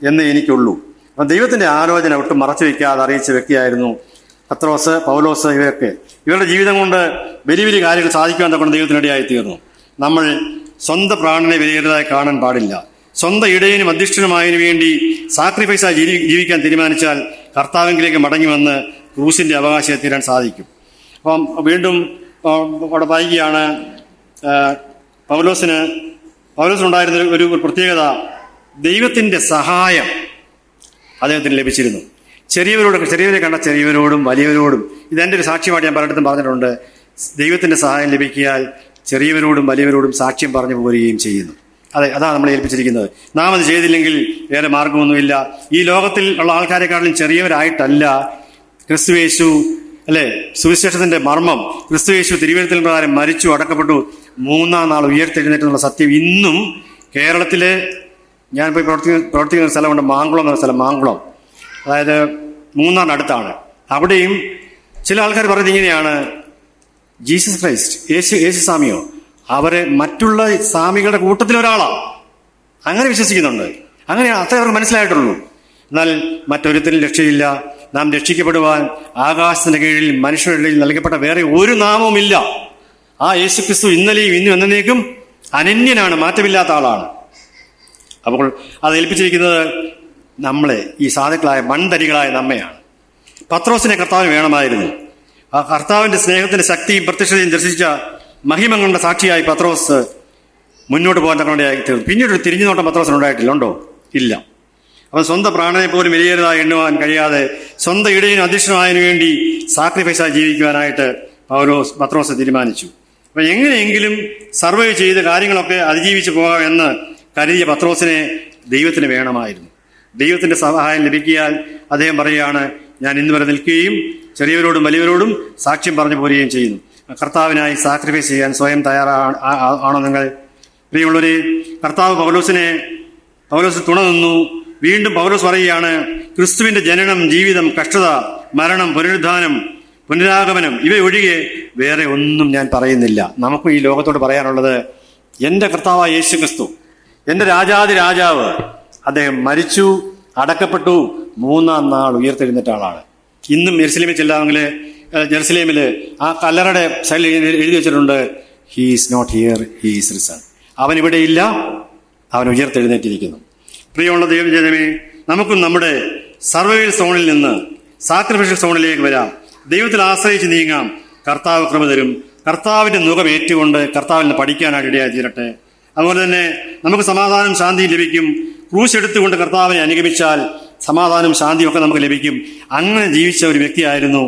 എന്ന് എനിക്കുള്ളൂ. അപ്പം ദൈവത്തിൻ്റെ ആലോചന ഒട്ടും മറച്ചു വയ്ക്കാതെ അറിയിച്ച വ്യക്തിയായിരുന്നു പത്രോസ്, പൗലോസ്. ഇവരുടെ ജീവിതം കൊണ്ട് വലിയ വലിയ കാര്യങ്ങൾ സാധിക്കുവാൻ കൊണ്ട് ദൈവത്തിനിടയായി തീർന്നു. നമ്മൾ സ്വന്തം പ്രാണനെ വിലയേറിയതായി കാണാൻ പാടില്ല. സ്വന്തം ഇടയനും അധിഷ്ഠനുമായതിനു വേണ്ടി സാക്രിഫൈസായി ജീവിക്കാൻ തീരുമാനിച്ചാൽ കർത്താവിലേക്ക് മടങ്ങി വന്ന് ക്രൂസിന്റെ അവകാശിയെ തീരാൻ സാധിക്കും. അപ്പം വീണ്ടും അവിടെ വായിക്കുകയാണ്, പൗലോസിനുണ്ടായിരുന്ന ഒരു പ്രത്യേകത, ദൈവത്തിൻ്റെ സഹായം അദ്ദേഹത്തിന് ലഭിച്ചിരുന്നു. ചെറിയവരെ കണ്ട ചെറിയവരോടും വലിയവരോടും, ഇതെൻ്റെ ഒരു സാക്ഷ്യമായിട്ട് ഞാൻ പലയിടത്തും പറഞ്ഞിട്ടുണ്ട്. ദൈവത്തിൻ്റെ സഹായം ലഭിക്കിയാൽ ചെറിയവരോടും വലിയവരോടും സാക്ഷ്യം പറഞ്ഞു പോരുകയും ചെയ്യുന്നു. അതാണ് നമ്മളെ ഏൽപ്പിച്ചിരിക്കുന്നത്. നാം അത് ചെയ്തില്ലെങ്കിൽ വേറെ മാർഗമൊന്നുമില്ല. ഈ ലോകത്തിൽ ഉള്ള ആൾക്കാരെക്കാളും ചെറിയവരായിട്ടല്ല ക്രിസ്തുയേശു, അല്ലെ, സുവിശേഷത്തിന്റെ മർമ്മം. ക്രിസ്തുയേശു തിരുവഴുത്തിൽ പ്രകാരം മരിച്ചു, അടക്കപ്പെട്ടു, 3-ാം നാൾ ഉയർത്തെഴുന്നേറ്റെന്നുള്ള സത്യം ഇന്നും കേരളത്തിലെ, ഞാൻ പോയി പ്രവർത്തിക്കുന്ന സ്ഥലമുണ്ട്, മാങ്കുളം എന്ന സ്ഥലം. മാങ്കുളം അതായത് മൂന്നാറിന് അടുത്താണ്. അവിടെയും ചില ആൾക്കാർ പറയുന്നത് ഇങ്ങനെയാണ്, ജീസസ് ക്രൈസ്റ്റ്, യേശു സ്വാമിയോ, അവരെ മറ്റുള്ള സ്വാമികളുടെ കൂട്ടത്തിലൊരാളാണ്. അങ്ങനെ വിശ്വസിക്കുന്നുണ്ട്. അങ്ങനെ അത്രേ അവർക്ക് മനസ്സിലായിട്ടുള്ളൂ. എന്നാൽ മറ്റൊരുത്തരും രക്ഷയില്ല. നാം രക്ഷിക്കപ്പെടുവാൻ ആകാശത്തിന്റെ കീഴിൽ മനുഷ്യരുടെ ഇടയിൽ നൽകപ്പെട്ട വേറെ ഒരു നാമവുമില്ല. ആ യേശു ക്രിസ്തു ഇന്നലെയും ഇന്നും എന്നേക്കും അനന്യനാണ്, മാറ്റമില്ലാത്ത ആളാണ്. അപ്പോൾ അത് ഏൽപ്പിച്ചിരിക്കുന്നത് നമ്മളെ, ഈ സാധുക്കളായ മൺതരികളായ നമ്മയാണ്. പത്രോസിനെ കർത്താവിന് വേണമായിരുന്നു. ആ കർത്താവിന്റെ സ്നേഹത്തിന്റെ ശക്തിയും പ്രത്യക്ഷതയും ദർശിച്ച മഹിമങ്ങളുടെ സാക്ഷിയായി പത്രോസ് മുന്നോട്ട് പോകാൻ തക്കവണ്ണം തീർന്നു. പിന്നീട് ഒരു തിരിഞ്ഞുനോട്ടം പത്രോസിനുണ്ടായിട്ടില്ല, ഉണ്ടോ? ഇല്ല. അവൻ സ്വന്തം പ്രാണനെ പോലും വിലയേറിയതായി എണ്ണുവാൻ കഴിയാതെ സ്വന്തം ഇടയനും അധ്യക്ഷനുമായതിനു വേണ്ടി സാക്രിഫൈസായി ജീവിക്കുവാനായിട്ട് പത്രോസ് തീരുമാനിച്ചു. അപ്പൊ എങ്ങനെയെങ്കിലും സർവൈവ് ചെയ്ത് കാര്യങ്ങളൊക്കെ അതിജീവിച്ച് പോകാമെന്ന് കരുതിയ പത്രോസിനെ ദൈവത്തിന് വേണമായിരുന്നു. ദൈവത്തിന്റെ സഹായം ലഭിക്കിയാൽ അദ്ദേഹം പറയുകയാണ്, ഞാൻ ഇന്ന് വരെ നിൽക്കുകയും ചെറിയവരോടും വലിയവരോടും സാക്ഷ്യം പറഞ്ഞു പോരുകയും ചെയ്യുന്നു. കർത്താവിനായി സാക്രിഫൈസ് ചെയ്യാൻ സ്വയം തയ്യാറാണോ നിങ്ങൾ? പ്രിയമുള്ളവരെ, കർത്താവ് പൗലോസ് തുണ നിന്നു. വീണ്ടും പൗലോസ് പറയുകയാണ്, ക്രിസ്തുവിന്റെ ജനനം, ജീവിതം, കഷ്ടത, മരണം, പുനരാഗമനം ഇവയൊഴികെ വേറെ ഒന്നും ഞാൻ പറയുന്നില്ല. നമുക്കും ഈ ലോകത്തോട് പറയാനുള്ളത്, എൻ്റെ കർത്താവായ യേശു ക്രിസ്തു, എൻ്റെ രാജാവ്, അദ്ദേഹം മരിച്ചു, അടക്കപ്പെട്ടു, 3-ാം നാൾ ഉയർത്തെഴുന്നേറ്റ ആളാണ്. ഇന്നും ജെറുസലേമില് ആ കല്ലറയുടെ സൈഡിൽ എഴുതി വെച്ചിട്ടുണ്ട്, he is not here, he is risen. അവൻ ഇവിടെ ഇല്ല, അവൻ ഉയർത്തെഴുന്നേറ്റിരിക്കുന്നു. പ്രിയമുള്ള ദൈവജനമേ, നമുക്കും നമ്മുടെ സർവൈവൽ സോണിൽ നിന്ന് സാക്രിഫിഷ്യൽ സോണിലേക്ക് വരാം. ദൈവത്തിൽ ആശ്രയിച്ച് നീങ്ങാം. കർത്താവ് കൃപ തരും. കർത്താവിന്റെ മുഖം ഏറ്റുകൊണ്ട് കർത്താവിൽ നിന്ന് പഠിക്കാനായിട്ട് ഇടയായി തീരട്ടെ. അതുപോലെ തന്നെ നമുക്ക് സമാധാനം, ശാന്തിയും ലഭിക്കും. ക്രൂശ് എടുത്തുകൊണ്ട് കർത്താവിനെ അനുഗമിച്ചാൽ സമാധാനവും ശാന്തിയും ഒക്കെ നമുക്ക് ലഭിക്കും. അങ്ങനെ ജീവിച്ച ഒരു വ്യക്തിയായിരുന്നു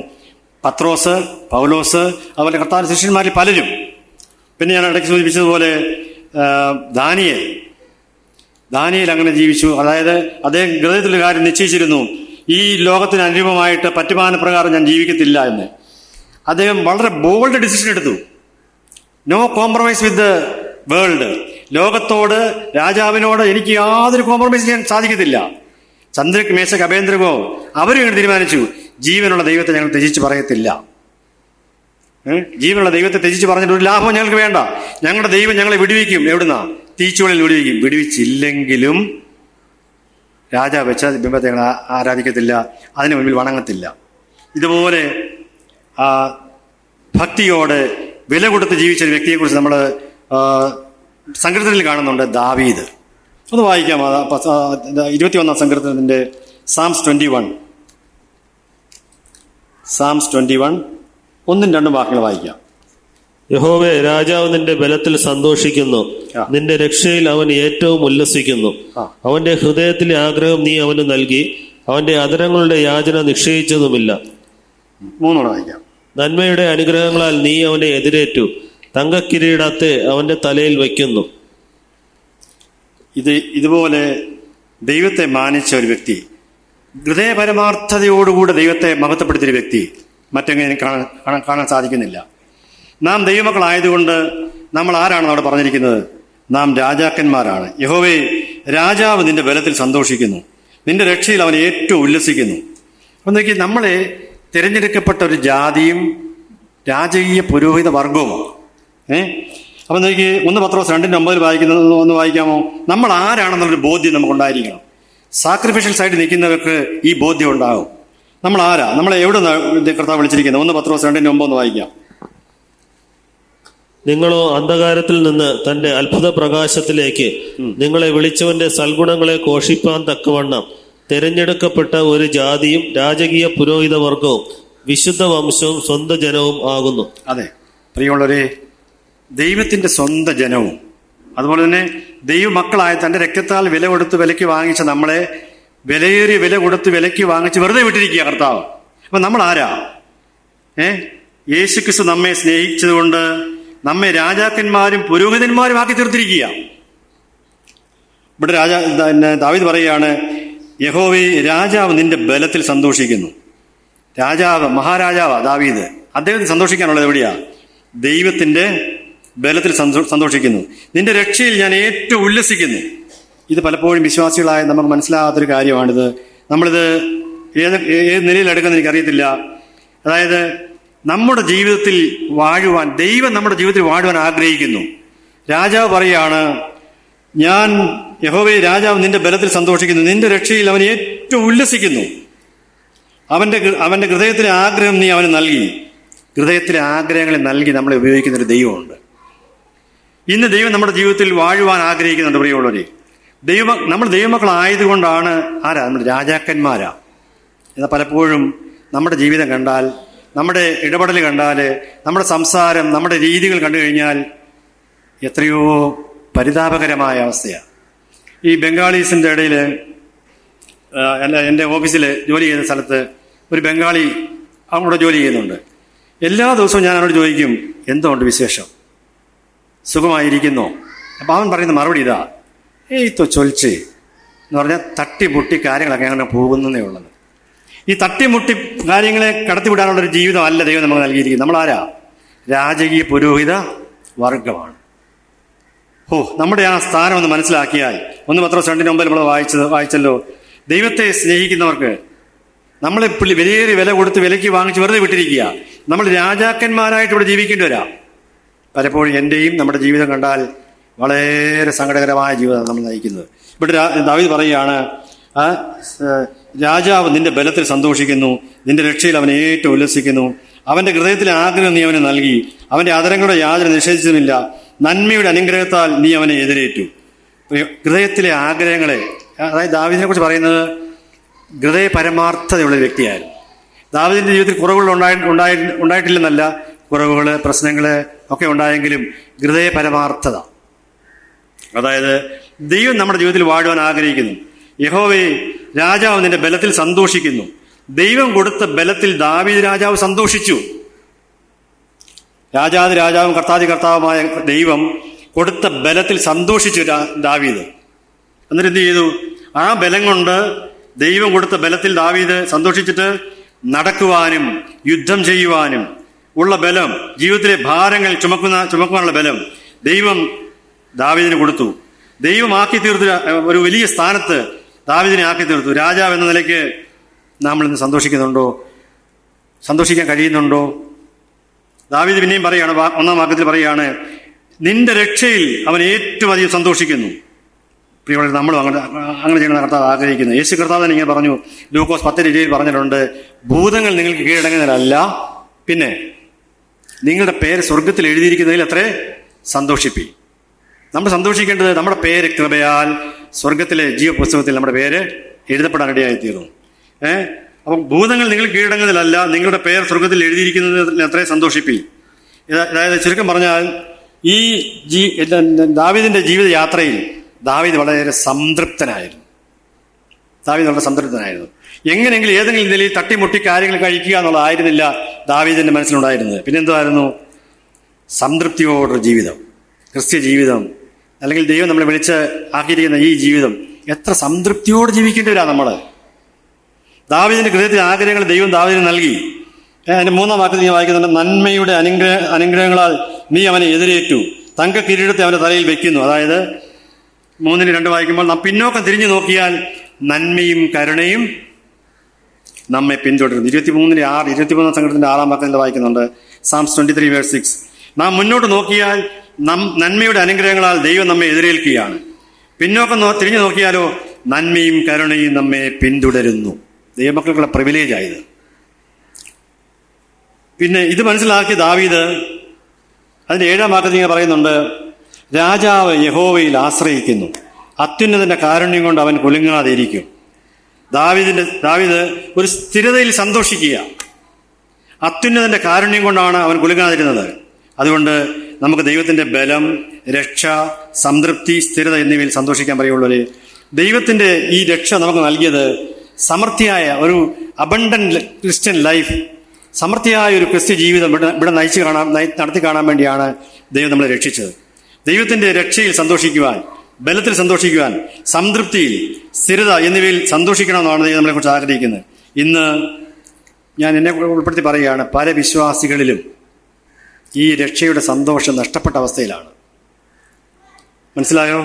പത്രോസ്, പൗലോസ്, അതുപോലെ കർത്താവിന്റെ ശിഷ്യന്മാരിൽ പലരും. പിന്നെ ഞാൻ ഇടയ്ക്ക് സൂചിപ്പിച്ചതുപോലെ ദാനിയേൽ അങ്ങനെ ജീവിച്ചു. അതായത് അദ്ദേഹം ഹൃദയത്തിലൊരു കാര്യം നിശ്ചയിച്ചിരുന്നു, ഈ ലോകത്തിന് അനുരൂപമായിട്ട് പറ്റുമാനപ്രകാരം ഞാൻ ജീവിക്കത്തില്ല എന്ന്. അദ്ദേഹം വളരെ ബോൾഡ് ഡിസിഷൻ എടുത്തു. No compromise with the world. ലോകത്തോട്, രാജാവിനോട് എനിക്ക് യാതൊരു കോംപ്രമൈസ് ചെയ്യാൻ സാധിക്കത്തില്ല. ചന്ദ്രക്, മേശക്, അഭേന്ദ്രകോ അവരും ഇങ്ങനെ തീരുമാനിച്ചു, ജീവനുള്ള ദൈവത്തെ ഞങ്ങൾ ത്യജിച്ച് പറയത്തില്ല. ജീവനുള്ള ദൈവത്തെ ത്യജിച്ച് പറഞ്ഞിട്ട് ഒരു ലാഭം ഞങ്ങൾക്ക് വേണ്ട. ഞങ്ങളുടെ ദൈവം ഞങ്ങളെ വിടുവിക്കും. എവിടുന്നാ? തീച്ചുവളിൽ വിടുവിക്കും. വിടുവിച്ചില്ലെങ്കിലും രാജാവ് വെച്ച ബിംബത്തെ ഞങ്ങൾ ആരാധിക്കത്തില്ല, അതിന് മുൻപിൽ വണങ്ങത്തില്ല. ഇതുപോലെ ഭക്തിയോടെ വില കൊടുത്ത് ജീവിച്ച ഒരു വ്യക്തിയെക്കുറിച്ച് നമ്മൾ സങ്കീർത്തനത്തിൽ കാണുന്നുണ്ട്. ദാവീദ്. ഒന്ന് വായിക്കാം. 21-ാം സങ്കീർത്തനത്തിന്റെ Psalms 21. സാംസ് 21 1ഉം 2ഉം വാക്യങ്ങൾ വായിക്കാം. യഹോവേ, രാജാവ് നിന്റെ ബലത്തിൽ സന്തോഷിക്കുന്നു, ആ. നിന്റെ രക്ഷയിൽ അവൻ ഏറ്റവും ഉല്ലസിക്കുന്നു. ആ. അവന്റെ ഹൃദയത്തിലെ ആഗ്രഹം നീ അവന് നൽകി, അവന്റെ അധരങ്ങളുടെ യാചന നിശ്ചയിച്ചതുമില്ല. 3 വായിക്കാം. നന്മയുടെ അനുഗ്രഹങ്ങളാൽ നീ അവനെ എതിരേറ്റു, തങ്കക്കിരീടത്തെ അവന്റെ തലയിൽ വയ്ക്കുന്നു. ഇതുപോലെ ദൈവത്തെ മാനിച്ച ഒരു വ്യക്തി, ഹൃദയപരമാർത്ഥതയോടുകൂടെ ദൈവത്തെ മഹത്വപ്പെടുത്തിയ വ്യക്തി മറ്റെങ്ങനെ കാണാൻ സാധിക്കുന്നില്ല. നാം ദൈവമക്കളായതുകൊണ്ട് നമ്മൾ ആരാണെന്ന് അവിടെ പറഞ്ഞിരിക്കുന്നത്? നാം രാജാക്കന്മാരാണ്. യഹോവേ, രാജാവ് നിന്റെ ബലത്തിൽ സന്തോഷിക്കുന്നു, നിന്റെ രക്ഷയിൽ അവൻ ഏറ്റവും ഉല്ലസിക്കുന്നു. അപ്പം നോക്കി, നമ്മളെ തിരഞ്ഞെടുക്കപ്പെട്ട ഒരു ജാതിയും രാജകീയ പുരോഹിത വർഗവുമാണ്. അപ്പം നോക്കി, 1 പത്രോസ് 2:9 വായിക്കുന്നത് ഒന്ന് വായിക്കാമോ? നമ്മൾ ആരാണെന്നുള്ളൊരു ബോധ്യം നമുക്കുണ്ടായിരിക്കണം. സാക്രിഫിഷ്യൽ സൈഡിൽ നിൽക്കുന്നവർക്ക് ഈ ബോധ്യം ഉണ്ടാകും. നമ്മൾ ആരാ, നമ്മളെ എവിടെ കർത്താവ് വിളിച്ചിരിക്കുന്നത്? 1 പത്രോസ് 2:9 വായിക്കാം. നിങ്ങളോ അന്ധകാരത്തിൽ നിന്ന് തന്റെ അത്ഭുത പ്രകാശത്തിലേക്ക് നിങ്ങളെ വിളിച്ചവന്റെ സൽഗുണങ്ങളെ ഘോഷിപ്പാൻ തക്കവണ്ണം തിരഞ്ഞെടുക്കപ്പെട്ട ഒരു ജാതിയും രാജകീയ പുരോഹിത വർഗവും വിശുദ്ധ വംശവും സ്വന്തം ജനവും ആകുന്നു. അതെ പ്രിയമുള്ളവരെ, ദൈവത്തിന്റെ സ്വന്തം ജനവും അതുപോലെ തന്നെ ദൈവമക്കളായ തന്റെ രക്തത്താൽ വില കൊടുത്ത് വിലയ്ക്ക് വാങ്ങിച്ച നമ്മളെ വിലയേറിയ വില കൊടുത്ത് വിലയ്ക്ക് വാങ്ങിച്ച് വെറുതെ വിട്ടിരിക്കുക കർത്താവ്. അപ്പൊ നമ്മൾ ആരാ? യേശുക്രിസ്തു നമ്മെ സ്നേഹിച്ചതുകൊണ്ട് നമ്മെ രാജാക്കന്മാരും പുരോഹിതന്മാരും ആക്കി തീർത്തിരിക്കുക. ഇവിടെ ദാവീദ് പറയുകയാണ്, യഹോവേ, രാജാവ് നിന്റെ ബലത്തിൽ സന്തോഷിക്കുന്നു. രാജാവ്, മഹാരാജാവ് ദാവീദ്, അദ്ദേഹത്തിന് സന്തോഷിക്കാനുള്ളത് എവിടെയാ? ദൈവത്തിന്റെ ബലത്തിൽ സന്തോഷിക്കുന്നു. നിന്റെ രക്ഷയിൽ ഞാൻ ഏറ്റവും ഉല്ലസിക്കുന്നു. ഇത് പലപ്പോഴും വിശ്വാസികളായ നമുക്ക് മനസ്സിലാകാത്തൊരു കാര്യമാണിത്. നമ്മളിത് ഏത് നിലയിലെടുക്കുന്ന എനിക്കറിയത്തില്ല. അതായത് നമ്മുടെ ജീവിതത്തിൽ വാഴുവാൻ, ദൈവം നമ്മുടെ ജീവിതത്തിൽ വാഴുവാൻ ആഗ്രഹിക്കുന്നു. രാജാവ് പറയാണ്, ഞാൻ യഹോവേ, രാജാവ് നിന്റെ ബലത്തിൽ സന്തോഷിക്കുന്നു, നിന്റെ രക്ഷയിൽ അവൻ ഏറ്റവും ഉല്ലസിക്കുന്നു. അവന്റെ ഹൃദയത്തിലെ ആഗ്രഹം നീ അവന് നൽകി. ഹൃദയത്തിലെ ആഗ്രഹങ്ങളെ നൽകി നമ്മളെ ഉപയോഗിക്കുന്ന ഒരു ദൈവമുണ്ട്. ഇന്ന് ദൈവം നമ്മുടെ ജീവിതത്തിൽ വാഴുവാൻ ആഗ്രഹിക്കുന്നുണ്ട്. പ്രിയമുള്ളവരെ, നമ്മൾ ദൈവമക്കളായതുകൊണ്ടാണ് ആരാ? നമ്മൾ രാജാക്കന്മാരാ. എന്നാൽ പലപ്പോഴും നമ്മുടെ ജീവിതം കണ്ടാൽ, നമ്മുടെ ഇടപെടൽ കണ്ടാൽ, നമ്മുടെ സംസാരം, നമ്മുടെ രീതികൾ കണ്ടു കഴിഞ്ഞാൽ എത്രയോ പരിതാപകരമായ അവസ്ഥയാണ്. ഈ ബംഗാളീസിൻ്റെ ഇടയിൽ എൻ്റെ ഓഫീസിൽ ജോലി ചെയ്യുന്ന സ്ഥലത്ത് ഒരു ബംഗാളി അവിടെ ജോലി ചെയ്യുന്നുണ്ട്. എല്ലാ ദിവസവും ഞാൻ അവനോട് ചോദിക്കും, എന്തുകൊണ്ട് വിശേഷം, സുഖമായിരിക്കുന്നോ? അപ്പം അവൻ പറയുന്ന മറുപടി ഇതാ, ഏയ്ത്തോ ചൊൽച്ച് എന്ന് പറഞ്ഞാൽ തട്ടിമുട്ടി കാര്യങ്ങളൊക്കെ അങ്ങനെ പോകുന്നതേ ഉള്ളത്. ഈ തട്ടിമുട്ടി കാര്യങ്ങളെ കടത്തിവിടാനുള്ളൊരു ജീവിതമല്ല ദൈവം നമുക്ക് നൽകിയിരിക്കുന്നത്. നമ്മളാരാ? രാജകീയ പുരോഹിത വർഗമാണ്. നമ്മുടെ ആ സ്ഥാനം ഒന്ന് മനസ്സിലാക്കിയാൽ, 1 പത്രോസ് 2:9 നമ്മൾ വായിച്ചല്ലോ, ദൈവത്തെ സ്നേഹിക്കുന്നവർക്ക് നമ്മളെ വിലയേറി വില കൊടുത്ത് വിലയ്ക്ക് വാങ്ങിച്ച് വെറുതെ വിട്ടിരിക്കുക. നമ്മൾ രാജാക്കന്മാരായിട്ട് ഇവിടെ ജീവിക്കേണ്ടി വരാം. പലപ്പോഴും എൻ്റെയും നമ്മുടെ ജീവിതം കണ്ടാൽ വളരെ സങ്കടകരമായ ജീവിതം നമ്മൾ നയിക്കുന്നത്. ഇവിടെ ദാവീദ് പറയുകയാണ്, രാജാവ് നിന്റെ ബലത്തിൽ സന്തോഷിക്കുന്നു, നിന്റെ രക്ഷയിൽ അവൻ ഏറ്റവും ഉല്ലസിക്കുന്നു. അവന്റെ ഹൃദയത്തിലെ ആഗ്രഹം നീ അവന് നൽകി, അവന്റെ അധരങ്ങളുടെ യാതൊരു നിഷേധിച്ചതുമില്ല. നന്മയുടെ അനുഗ്രഹത്താൽ നീ അവനെ എതിരേറ്റു. ഹൃദയത്തിലെ ആഗ്രഹങ്ങളെ, അതായത് ദാവീദിനെ കുറിച്ച് പറയുന്നത് ഹൃദയ പരമാർത്ഥതയുള്ള വ്യക്തിയായിരുന്നു. ദാവീദിന്റെ ജീവിതത്തിൽ കുറവുകൾ ഉണ്ടായിട്ടില്ലെന്നല്ല, കുറവുകൾ, പ്രശ്നങ്ങൾ ഒക്കെ ഉണ്ടായെങ്കിലും ഹൃദയ പരമാർത്ഥത, അതായത് ദൈവം നമ്മുടെ ജീവിതത്തിൽ വാഴുവാൻ ആഗ്രഹിക്കുന്നു. യഹോവേ, രാജാവ് നിന്റെ ബലത്തിൽ സന്തോഷിക്കുന്നു. ദൈവം കൊടുത്ത ബലത്തിൽ ദാവീദ് രാജാവ് സന്തോഷിച്ചു. രാജാതി രാജാവും കർത്താതി കർത്താവുമായ ദൈവം കൊടുത്ത ബലത്തിൽ സന്തോഷിച്ചു ദാവീദ്. എന്നിട്ട് എന്ത് ചെയ്തു? ആ ബലം കൊണ്ട്, ദൈവം കൊടുത്ത ബലത്തിൽ ദാവീദ് സന്തോഷിച്ചിട്ട് നടക്കുവാനും യുദ്ധം ചെയ്യുവാനും ഉള്ള ബലം, ജീവിതത്തിലെ ഭാരങ്ങൾ ചുമക്കുവാനുള്ള ബലം ദൈവം ദാവീദിന് കൊടുത്തു. ദൈവം ആക്കി തീർത്തു. ഒരു വലിയ സ്ഥാനത്ത് ദാവീദിനെ ആക്കി തീർത്തു. രാജാവ് എന്ന നിലയ്ക്ക് നമ്മൾ ഇന്ന് സന്തോഷിക്കുന്നുണ്ടോ? സന്തോഷിക്കാൻ കഴിയുന്നുണ്ടോ? ദാവീദ് പിന്നെയും പറയാണ്, 1-ാം വാക്യത്തിൽ പറയാണ്, നിന്റെ രക്ഷയിൽ അവൻ ഏറ്റവും അധികം സന്തോഷിക്കുന്നു. പ്രിയമുള്ളവർ, നമ്മളും അങ്ങനെ ചെയ്യണം കർത്താവ് ആഗ്രഹിക്കുന്നു. യേശു കർത്താവ് തന്നെ ഇങ്ങനെ പറഞ്ഞു, ലൂക്കോസ് 10:20 പറഞ്ഞിട്ടുണ്ട്, ഭൂതങ്ങൾ നിങ്ങൾക്ക് കീഴടങ്ങുന്നതിനല്ല, പിന്നെ നിങ്ങളുടെ പേര് സ്വർഗത്തിൽ എഴുതിയിരിക്കുന്നതിൽ അത്രേ സന്തോഷിപ്പി. നമ്മൾ സന്തോഷിക്കേണ്ടത് നമ്മുടെ പേര് കൃപയാൽ സ്വർഗത്തിലെ ജീവപുസ്തകത്തിൽ നമ്മുടെ പേര് എഴുതപ്പെടാൻ ഇടയായി തീർന്നു. അപ്പം ഭൂതങ്ങൾ നിങ്ങൾ കീഴടങ്ങുന്നതിലല്ല, നിങ്ങളുടെ പേർ സ്വർഗത്തിൽ എഴുതിയിരിക്കുന്നതിൽ അത്രയും സന്തോഷിപ്പി. അതായത് ചുരുക്കം പറഞ്ഞാൽ ഈ ദാവീദിന്റെ ജീവിതയാത്രയിൽ ദാവീദ് വളരെ സംതൃപ്തനായിരുന്നു. എങ്ങനെയെങ്കിലും ഏതെങ്കിലും നിലയിൽ തട്ടിമുട്ടി കാര്യങ്ങൾ കഴിക്കുക എന്നുള്ളതായിരുന്നില്ല ദാവീദിന്റെ മനസ്സിലുണ്ടായിരുന്നത്. പിന്നെന്തായിരുന്നു? സംതൃപ്തിയോടൊരു ജീവിതം, ക്രിസ്ത്യ ജീവിതം, അല്ലെങ്കിൽ ദൈവം നമ്മളെ വിളിച്ച് ആക്കിയിരിക്കുന്ന ഈ ജീവിതം എത്ര സംതൃപ്തിയോട് ജീവിക്കേണ്ടവരാണ് നമ്മൾ. ദാവീദിന്റെ ഹൃദയത്തിലെ ആഗ്രഹങ്ങൾ ദൈവം ദാവീദിന് നൽകി. അതിന്റെ 3-ാം വാക്യത്തിൽ ഞാൻ വായിക്കുന്നുണ്ട്, നന്മയുടെ അനുഗ്രഹങ്ങളാൽ നീ അവനെ എതിരേറ്റു, തങ്ക കിരീടത്തെ അവന്റെ തലയിൽ വെക്കുന്നു. അതായത് 3:2 വായിക്കുമ്പോൾ, നാം പിന്നോക്കം തിരിഞ്ഞു നോക്കിയാൽ നന്മയും കരുണയും നമ്മെ പിന്തുടരുന്നു. 23:6, 23 സംഘത്തിന്റെ 6-ാം വാക്യത്തിൽ വായിക്കുന്നുണ്ട്, Psalms 23:6. നാം മുന്നോട്ട് നോക്കിയാൽ നന്മയുടെ അനുഗ്രഹങ്ങളാൽ ദൈവം നമ്മെ എതിരേൽക്കുകയാണ്. പിന്നോക്കം തിരിഞ്ഞു നോക്കിയാലോ നന്മയും കരുണയും നമ്മെ പിന്തുടരുന്നു. ദൈവമക്കൾക്കുള്ള പ്രിവിലേജായത്. പിന്നെ ഇത് മനസ്സിലാക്കിയ ദാവീദ് അതിന്റെ 7-ാം വാക്യത്തിൽ ഇങ്ങനെ പറയുന്നുണ്ട്, രാജാവ് യഹോവയിൽ ആശ്രയിക്കുന്നു, അത്യുന്നതന്റെ കാരുണ്യം കൊണ്ട് അവൻ കുലുങ്ങാതെ ഇരിക്കും. ദാവീദ് ഒരു സ്ഥിരതയിൽ സന്തോഷിക്കുക. അത്യുന്നതന്റെ കാരുണ്യം കൊണ്ടാണ് അവൻ കുലുങ്ങാതിരുന്നത്. അതുകൊണ്ട് നമുക്ക് ദൈവത്തിന്റെ ബലം, രക്ഷ, സംതൃപ്തി, സ്ഥിരത എന്നിവയിൽ സന്തോഷിക്കാൻ പറയുള്ളവര്. ദൈവത്തിന്റെ ഈ രക്ഷ നമുക്ക് നൽകിയത് സമൃദ്ധിയായ ഒരു അബണ്ടന്റ് ക്രിസ്ത്യൻ ലൈഫ്, സമൃദ്ധിയായ ഒരു ക്രിസ്ത്യ ജീവിതം ഇവിടെ നടത്തി കാണാൻ വേണ്ടിയാണ് ദൈവം നമ്മളെ രക്ഷിച്ചത്. ദൈവത്തിന്റെ രക്ഷയിൽ സന്തോഷിക്കുവാൻ, ബലത്തിൽ സന്തോഷിക്കുവാൻ, സംതൃപ്തിയിൽ, സ്ഥിരത എന്നിവയിൽ സന്തോഷിക്കണമെന്നാണ് ദൈവം നമ്മളെക്കുറിച്ച് ആഗ്രഹിക്കുന്നത്. ഇന്ന് ഞാൻ എന്നെ ഉൾപ്പെടുത്തി പറയുകയാണ്, പല വിശ്വാസികളിലും ഈ രക്ഷയുടെ സന്തോഷം നഷ്ടപ്പെട്ട അവസ്ഥയിലാണ്. മനസ്സിലായോ?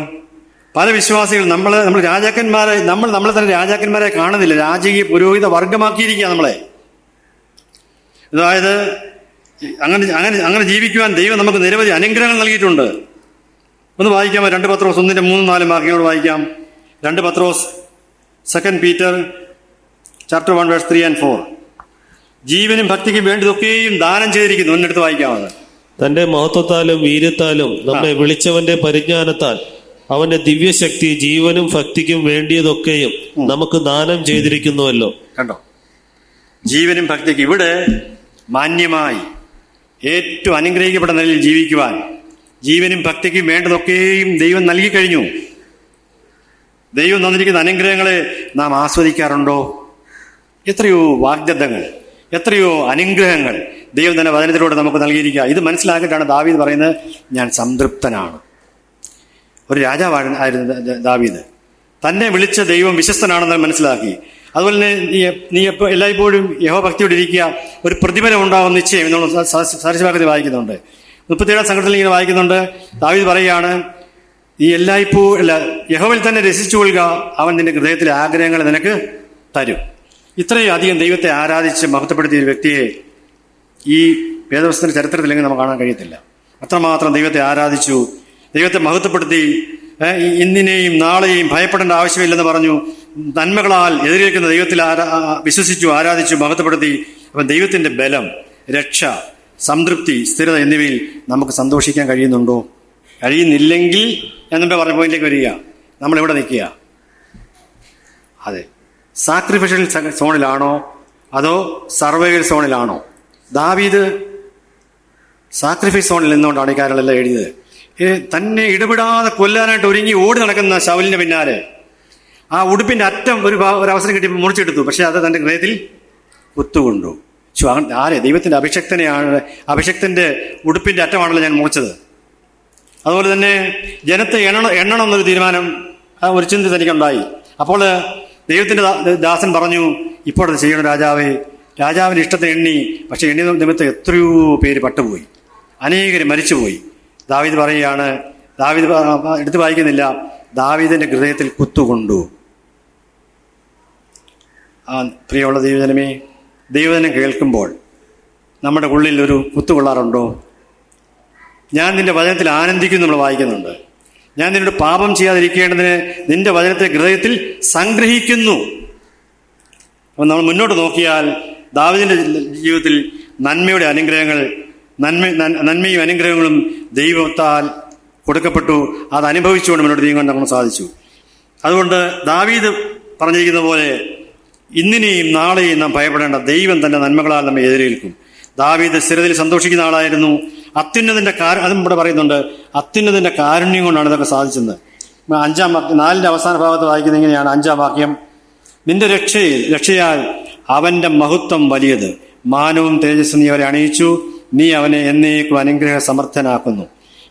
പല വിശ്വാസികൾ നമ്മൾ രാജാക്കന്മാരെ നമ്മളെ തന്നെ രാജാക്കന്മാരെ കാണുന്നില്ല, രാജകീയ പുരോഹിത വർഗമാക്കിയിരിക്കുക നമ്മളെ. അതായത് അങ്ങനെ ജീവിക്കുവാൻ ദൈവം നമുക്ക് നിരവധി അനുഗ്രഹങ്ങൾ നൽകിയിട്ടുണ്ട്. ഒന്ന് വായിക്കാം, 2 പത്രോസ് 1:3-4 വാക്യങ്ങളോട് വായിക്കാം. 2 പത്രോസ് 2 Peter chapter 1 verse 3 and 4. ജീവനും ഭക്തിക്കും വേണ്ടതൊക്കെയും ദാനം ചെയ്തിരിക്കുന്നു. ഒന്നെടുത്ത് വായിക്കാവുന്നത്. തന്റെ മഹത്വത്താലും വീര്യത്താലും നമ്മെ വിളിച്ചവന്റെ പരിജ്ഞാനത്താൽ അവന്റെ ദിവ്യശക്തി ജീവനും ഭക്തിക്കും വേണ്ടിയതൊക്കെയും നമുക്ക് ദാനം ചെയ്തിരിക്കുന്നുവല്ലോ. കണ്ടോ? ജീവനും ഭക്തിക്കും. ഇവിടെ മാന്യമായി ഏറ്റവും അനുഗ്രഹിക്കപ്പെട്ട നിലയിൽ ജീവിക്കുവാൻ ജീവനും ഭക്തിക്കും വേണ്ടതൊക്കെയും ദൈവം നൽകി കഴിഞ്ഞു. ദൈവം തന്നിരിക്കുന്ന അനുഗ്രഹങ്ങളെ നാം ആസ്വദിക്കാറുണ്ടോ? എത്രയോ വാഗ്ദത്തങ്ങൾ, എത്രയോ അനുഗ്രഹങ്ങൾ ദൈവം തന്നെ വചനത്തിലൂടെ നമുക്ക് നൽകിയിരിക്കുക. ഇത് മനസ്സിലാക്കിയിട്ടാണ് ദാവീദ് പറയുന്നത്, ഞാൻ സംതൃപ്തനാണ്. ഒരു രാജാവായിരുന്നു ദാവീദ്. തന്നെ വിളിച്ച ദൈവം വിശ്വസ്തനാണെന്ന് മനസ്സിലാക്കി. അതുപോലെ തന്നെ നീ എല്ലായ്പ്പോഴും യഹോഭക്തിയോടെ ഇരിക്കുക, ഒരു പ്രതിഫലം ഉണ്ടാകും നിശ്ചയം എന്നുള്ള സാക്ഷ്യവാക്യത്തിൽ വായിക്കുന്നുണ്ട്. 37-ാം സംഘത്തിൽ ഇങ്ങനെ വായിക്കുന്നുണ്ട്, ദാവീദ് പറയുകയാണ്, നീ യഹോവയിൽ തന്നെ രസിച്ചു കൊള്ളുക, അവൻ നിന്റെ ഹൃദയത്തിലെ ആഗ്രഹങ്ങൾ നിനക്ക് തരും. ഇത്രയും അധികം ദൈവത്തെ ആരാധിച്ച് മഹത്വപ്പെടുത്തിയ ഒരു വ്യക്തിയെ ഈ വേദപുസ്തകത്തിന്റെ ചരിത്രത്തിലെങ്കിൽ നമുക്ക് കാണാൻ കഴിയത്തില്ല. അത്രമാത്രം ദൈവത്തെ ആരാധിച്ചു, ദൈവത്തെ മഹത്വപ്പെടുത്തി. ഇന്നിനെയും നാളെയും ഭയപ്പെടേണ്ട ആവശ്യമില്ലെന്ന് പറഞ്ഞു. നന്മകളാൽ എതിരേൽക്കുന്ന ദൈവത്തിൽ വിശ്വസിച്ചു, ആരാധിച്ചു, മഹത്വപ്പെടുത്തി. അപ്പം ദൈവത്തിന്റെ ബലം, രക്ഷ, സംതൃപ്തി, സ്ഥിരത എന്നിവയിൽ നമുക്ക് സന്തോഷിക്കാൻ കഴിയുന്നുണ്ടോ? കഴിയുന്നില്ലെങ്കിൽ ഞാൻ മുമ്പേ പറഞ്ഞ പോയിന്റിലേക്ക് വരിക, നമ്മളിവിടെ നിൽക്കുക. അതെ, സാക്രിഫിഷ്യൽ സോണിലാണോ അതോ സർവൈവൽ സോണിലാണോ? ദാവീദ് സാക്രിഫൈസ് സോണിൽ നിന്നുകൊണ്ടാണ് ഈ കാര്യങ്ങളെല്ലാം എഴുതിയത്. തന്നെ ഇടപെടാതെ കൊല്ലാനായിട്ട് ഒരുങ്ങി ഓടി നടക്കുന്ന ശൗലിന്റെ പിന്നാലെ ആ ഉടുപ്പിന്റെ അറ്റം ഒരു അവസരം കിട്ടി മുറിച്ചെടുത്തു. പക്ഷെ അത് തന്റെ ഹൃദയത്തിൽ കുത്തുകൊണ്ടു. ആരെ? ദൈവത്തിന്റെ അഭിഷക്തന്റെ ഉടുപ്പിന്റെ അറ്റമാണല്ലോ ഞാൻ മുറിച്ചത്. അതുപോലെ തന്നെ ജനത്തെ എണ്ണണം എന്നൊരു തീരുമാനം, ഒരു ചിന്ത തനിക്കുണ്ടായി. അപ്പോൾ ദൈവത്തിന്റെ ദാസൻ പറഞ്ഞു, ഇപ്പോൾ അത് ചെയ്യണം രാജാവേ. രാജാവിന്റെ ഇഷ്ടത്തിന് എണ്ണി. പക്ഷെ എണ്ണി നിമിത്തം എത്രയോ പേര് പട്ടുപോയി, അനേകര് മരിച്ചുപോയി. ദാവീദ് പറയുകയാണ്, ദാവീദ് എടുത്തു വായിക്കുന്നില്ല, ദാവീദിന്റെ ഹൃദയത്തിൽ കുത്തുകൊണ്ടു. പ്രിയമുള്ള ദൈവജനമേ, ദൈവജനം കേൾക്കുമ്പോൾ നമ്മുടെ ഉള്ളിൽ ഒരു കുത്തുകൊള്ളാറുണ്ടോ? ഞാൻ നിന്റെ വചനത്തിൽ ആനന്ദിക്കുന്നു നമ്മൾ വായിക്കുന്നുണ്ട്. ഞാൻ നിന്നോട് പാപം ചെയ്യാതിരിക്കേണ്ടതിന് നിന്റെ വചനത്തെ ഹൃദയത്തിൽ സംഗ്രഹിക്കുന്നു. അപ്പം നമ്മൾ മുന്നോട്ട് നോക്കിയാൽ ദാവീദിന്റെ ജീവിതത്തിൽ നന്മയുടെ അനുഗ്രഹങ്ങൾ, നന്മയും അനുഗ്രഹങ്ങളും ദൈവത്താൽ കൊടുക്കപ്പെട്ടു. അത് അനുഭവിച്ചുകൊണ്ട് മുന്നോട്ട് നീങ്ങാൻ നമുക്ക് സാധിച്ചു. അതുകൊണ്ട് ദാവീദ് പറഞ്ഞിരിക്കുന്ന പോലെ ഇന്നിനെയും നാളെയും നാം ഭയപ്പെടേണ്ട. ദൈവം തന്റെ നന്മകളാൽ നമ്മെ എതിരേൽക്കും. ദാവീദ് സ്ഥിരതയിൽ സന്തോഷിക്കുന്ന ആളായിരുന്നു. അതും ഇവിടെ പറയുന്നുണ്ട്, അത്യുന്നതിന്റെ കാരുണ്യം കൊണ്ടാണ് ഇതൊക്കെ സാധിച്ചത്. 5-ാം വാക്യം 4-ന്റെ അവസാന ഭാഗത്ത് വായിക്കുന്നത് ഇങ്ങനെയാണ്. 5-ാം വാക്യം: നിന്റെ രക്ഷയാൽ അവന്റെ മഹത്വം വലിയത്, മാനവും തേജസ്സും നീ അവരെ അണിയിച്ചു, നീ അവനെ എന്നേക്കും അനുഗ്രഹ സമർത്ഥനാക്കുന്നു.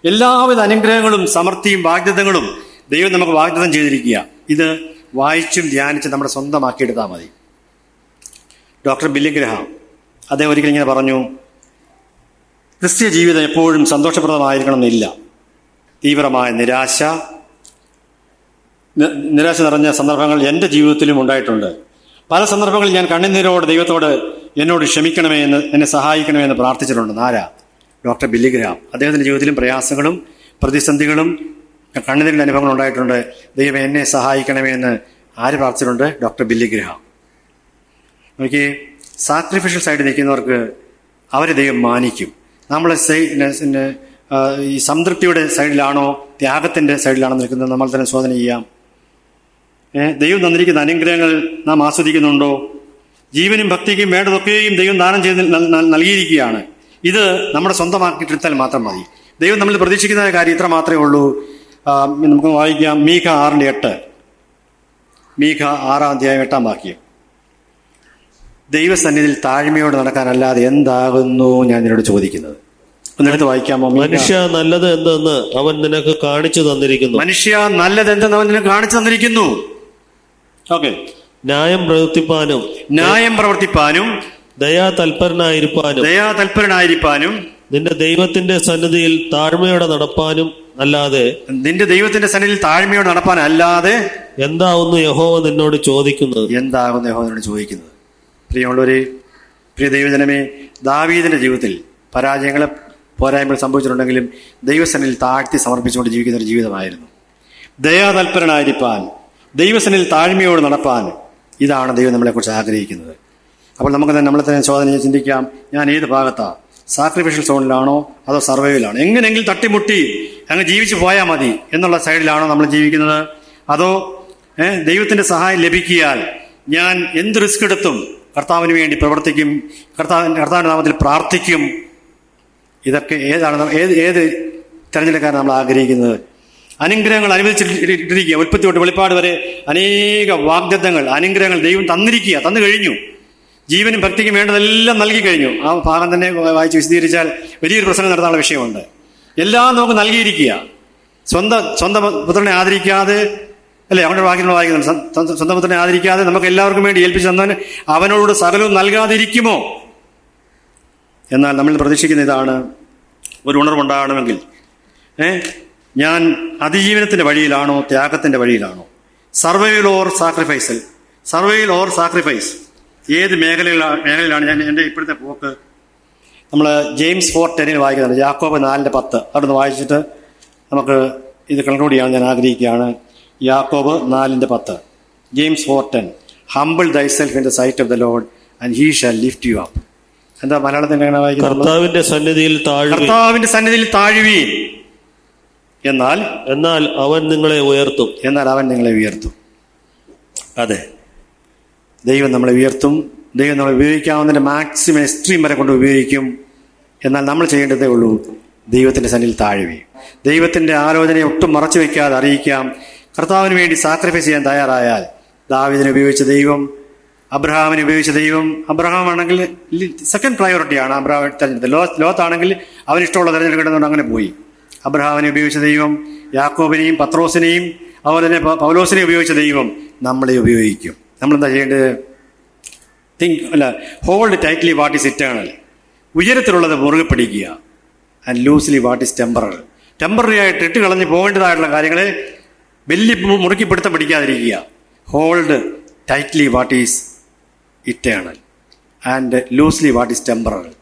എല്ലാവിധ അനുഗ്രഹങ്ങളും സമൃദ്ധിയും വാഗ്ദത്തങ്ങളും ദൈവം നമുക്ക് വാഗ്ദത്തം ചെയ്തിരിക്കുക. ഇത് വായിച്ചും ധ്യാനിച്ചും നമ്മുടെ സ്വന്തമാക്കിയെടുത്താൽ മതി. ഡോക്ടർ ബില്ലി ഗ്രഹാം അദ്ദേഹം ഒരിക്കലും ഇങ്ങനെ പറഞ്ഞു: ക്രിസ്തീയ ജീവിതം എപ്പോഴും സന്തോഷപ്രദമായിരിക്കണം എന്നില്ല. തീവ്രമായ നിരാശ നിറഞ്ഞ സന്ദർഭങ്ങൾ എൻ്റെ ജീവിതത്തിലും ഉണ്ടായിട്ടുണ്ട്. പല സന്ദർഭങ്ങളിൽ ഞാൻ കണ്ണുനീരോട് ദൈവത്തോട് എന്നോട് ക്ഷമിക്കണമേ എന്ന്, എന്നെ സഹായിക്കണമേ എന്ന് പ്രാർത്ഥിച്ചിട്ടുണ്ട്. ആരാ? Doctor Billy Graham. അദ്ദേഹത്തിൻ്റെ ജീവിതത്തിലും പ്രയാസങ്ങളും പ്രതിസന്ധികളും കണ്ണുനീരിൻ്റെ അനുഭവങ്ങൾ ഉണ്ടായിട്ടുണ്ട്. ദൈവം എന്നെ സഹായിക്കണമേ എന്ന് ആര് പ്രാർത്ഥിച്ചിട്ടുണ്ട്? Doctor Billy Graham. നമുക്ക് സാക്രിഫിഷ്യൽ സൈഡിൽ നിൽക്കുന്നവർക്ക് അവരെ ദൈവം മാനിക്കും. നമ്മൾ ഈ സംതൃപ്തിയുടെ സൈഡിലാണോ ത്യാഗത്തിൻ്റെ സൈഡിലാണോ നിൽക്കുന്നത് നമ്മൾ തന്നെ ശോധന ചെയ്യാം. ദൈവം തന്നിരിക്കുന്ന അനുഗ്രഹങ്ങൾ നാം ആസ്വദിക്കുന്നുണ്ടോ? ജീവനും ഭക്തിക്കും വേണ്ടതൊക്കെയും ദൈവം ദാനം ചെയ്ത് നൽകിയിരിക്കുകയാണ്. ഇത് നമ്മുടെ സ്വന്തമാക്കിയിട്ടെടുത്താൽ മാത്രം മതി. ദൈവം നമ്മൾ പ്രതീക്ഷിക്കുന്ന കാര്യം ഇത്ര മാത്രമേ ഉള്ളൂ. നമുക്ക് വായിക്കാം മീഖ 6:8. മീഖ 6-ാം വാക്യം: ദൈവസന്നിധിയിൽ താഴ്മയോടെ നടക്കാനല്ലാതെ എന്താകുന്നു ഞാൻ നിന്നോട് ചോദിക്കുന്നത്. ഒന്നെടുത്ത് വായിക്കാമോ? മനുഷ്യ നല്ലത് എന്തെന്ന് അവൻ നിനക്ക് കാണിച്ചു തന്നിരിക്കുന്നു. മനുഷ്യ നല്ലത് എന്തെന്ന് അവൻ നിനക്ക് കാണിച്ചു തന്നിരിക്കുന്നു. ഓക്കെ. ന്യായം പ്രവർത്തിപ്പാനും ദയാതൽപരനായിരിക്കാനും നിന്റെ ദൈവത്തിന്റെ സന്നിധിയിൽ താഴ്മയോടെ നടപ്പാനും അല്ലാതെ എന്താവുന്നു യഹോവ നിന്നോട് ചോദിക്കുന്നത്. പ്രിയമുള്ളവരെ, പ്രിയ ദൈവജനമേ, ദാവീദിന്റെ ജീവിതത്തിൽ പരാജയങ്ങളെ പോരായ്മകൾ സംഭവിച്ചിട്ടുണ്ടെങ്കിലും ദൈവസന്നിധിയിൽ താഴ്ത്തി സമർപ്പിച്ചുകൊണ്ട് ജീവിക്കുന്ന ഒരു ജീവിതമായിരുന്നു. ദയാതൽപരനായിരിക്കാൻ, ദൈവസന്നിധിയിൽ താഴ്മയോട് നടപ്പാൻ, ഇതാണ് ദൈവം നമ്മളെക്കുറിച്ച് ആഗ്രഹിക്കുന്നത്. അപ്പോൾ നമുക്ക് നമ്മളെ തന്നെ ചോദന ചിന്തിക്കാം, ഞാൻ ഏത് ഭാഗത്താണ്? സാക്രിഫിഷ്യൽ സോണിലാണോ അതോ സർവൈവലാണോ? എങ്ങനെയെങ്കിലും തട്ടിമുട്ടി അങ്ങ് ജീവിച്ചു പോയാൽ മതി എന്നുള്ള സൈഡിലാണോ നമ്മൾ ജീവിക്കുന്നത്? അതോ ദൈവത്തിന്റെ സഹായം ലഭിക്കിയാൽ ഞാൻ എന്ത് റിസ്ക് എടുത്തും കർത്താവിന് വേണ്ടി പ്രവർത്തിക്കും, കർത്താവിന്റെ നാമത്തിൽ പ്രാർത്ഥിക്കും? ഇതൊക്കെ ഏത് തെരഞ്ഞെടുക്കാൻ നമ്മൾ ആഗ്രഹിക്കുന്നത്? അനുഗ്രഹങ്ങൾ അനുവദിച്ചിട്ടിരിക്കുക. ഉൽപ്പത്തി തൊട്ട് വെളിപ്പാട് വരെ അനേക വാഗ്ദത്തങ്ങൾ, അനുഗ്രഹങ്ങൾ ദൈവം തന്നു കഴിഞ്ഞു. ജീവനും ഭക്തിക്കും വേണ്ടതെല്ലാം നൽകി കഴിഞ്ഞു. ആ ഭാഗം തന്നെ വായിച്ച് വിശദീകരിച്ചാൽ വലിയൊരു പ്രസംഗം നടത്താനുള്ള വിഷയമുണ്ട്. എല്ലാം നമുക്ക് നൽകിയിരിക്കുക. സ്വന്തം പുത്രനെ ആദരിക്കാതെ, അല്ലെ, അവൻ്റെ വാക്യങ്ങൾ വായിക്കുന്നത്, സ്വന്തം പുത്രനെ ആദരിക്കാതെ നമുക്ക് എല്ലാവർക്കും വേണ്ടി ഏൽപ്പിച്ചു തന്നവന് അവനോട് സകലവും നൽകാതിരിക്കുമോ? എന്നാൽ നമ്മൾ പ്രതീക്ഷിക്കുന്ന ഇതാണ്, ഒരു ഉണർവുണ്ടാകണമെങ്കിൽ ഞാൻ അതിജീവനത്തിന്റെ വഴിയിലാണോ ത്യാഗത്തിന്റെ വഴിയിലാണോ? സർവൈവൽ ഓർ സാക്രിഫൈസ് ഏത് മേഖലയിലാണ് ഞാൻ എൻ്റെ ഇപ്പോഴത്തെ പോക്ക്? നമ്മൾ ജെയിംസ് 4:10 വായിക്കുന്നുണ്ട്. യാക്കോബ് 4:10 അവിടുന്ന് വായിച്ചിട്ട് നമുക്ക് ഇത് കൺക്ലൂഡ് ചെയ്യാൻ ഞാൻ ആഗ്രഹിക്കുകയാണ്. Yakob 4:10, James 4:10: humble thyself in the sight of the Lord and he shall lift you up. എന്താ മലയാളത്തിൽ എങ്ങനെ വായിക്കുന്നത്? കർത്താവിന്റെ സന്നിധിയിൽ താഴുവീൻ, എന്നാൽ അവൻ നിങ്ങളെ ഉയർത്തും. അതെ, ദൈവം നമ്മളെ ഉയർത്തും. ദൈവം നമ്മളെ ഉപയോഗിക്കാവുന്നതിന്റെ മാക്സിമം എക്സ്ട്രീം വരെ കൊണ്ട് ഉപയോഗിക്കും. എന്നാൽ നമ്മൾ ചെയ്യേണ്ടതേ ഉള്ളൂ, ദൈവത്തിന്റെ സന്നിധിയിൽ താഴുവീൻ. ദൈവത്തിന്റെ ആലോചനയെ ഒട്ടും മറച്ചു വെക്കാതെ അറിയിക്കാം. കർത്താവിന് വേണ്ടി സാക്രിഫൈസ് ചെയ്യാൻ തയ്യാറായാൽ, ദാവീദിനെ ഉപയോഗിച്ച ദൈവം, അബ്രഹാമിനെ ഉപയോഗിച്ച ദൈവം, അബ്രഹാം ആണെങ്കിൽ സെക്കൻഡ് പ്രയോറിറ്റിയാണ് അബ്രഹാം തിരഞ്ഞെടുത്തത്. ലോത്താണെങ്കിൽ അവന് ഇഷ്ടമുള്ള തിരഞ്ഞെടുക്കേണ്ടതുകൊണ്ട് അങ്ങനെ പോയി. അബ്രഹാമിനെ ഉപയോഗിച്ച ദൈവം യാക്കോബിനെയും പത്രോസിനെയും അതുപോലെ തന്നെ പൗലോസിനെയും ഉപയോഗിച്ച ദൈവം നമ്മളെ ഉപയോഗിക്കും. നമ്മളെന്താ ചെയ്യേണ്ടത്? Hold tightly what is eternal. ഉയരത്തിലുള്ളത് മുറുകെ പിടിക്കുക. And loosely what is temporary ആയിട്ട് ഇട്ട് കളഞ്ഞ് പോകേണ്ടതായിട്ടുള്ള കാര്യങ്ങളെ വലിയ മുറുക്കി പിടുത്തം പിടിക്കാതിരിക്കുക. Hold tightly what is eternal and loosely what is temporary.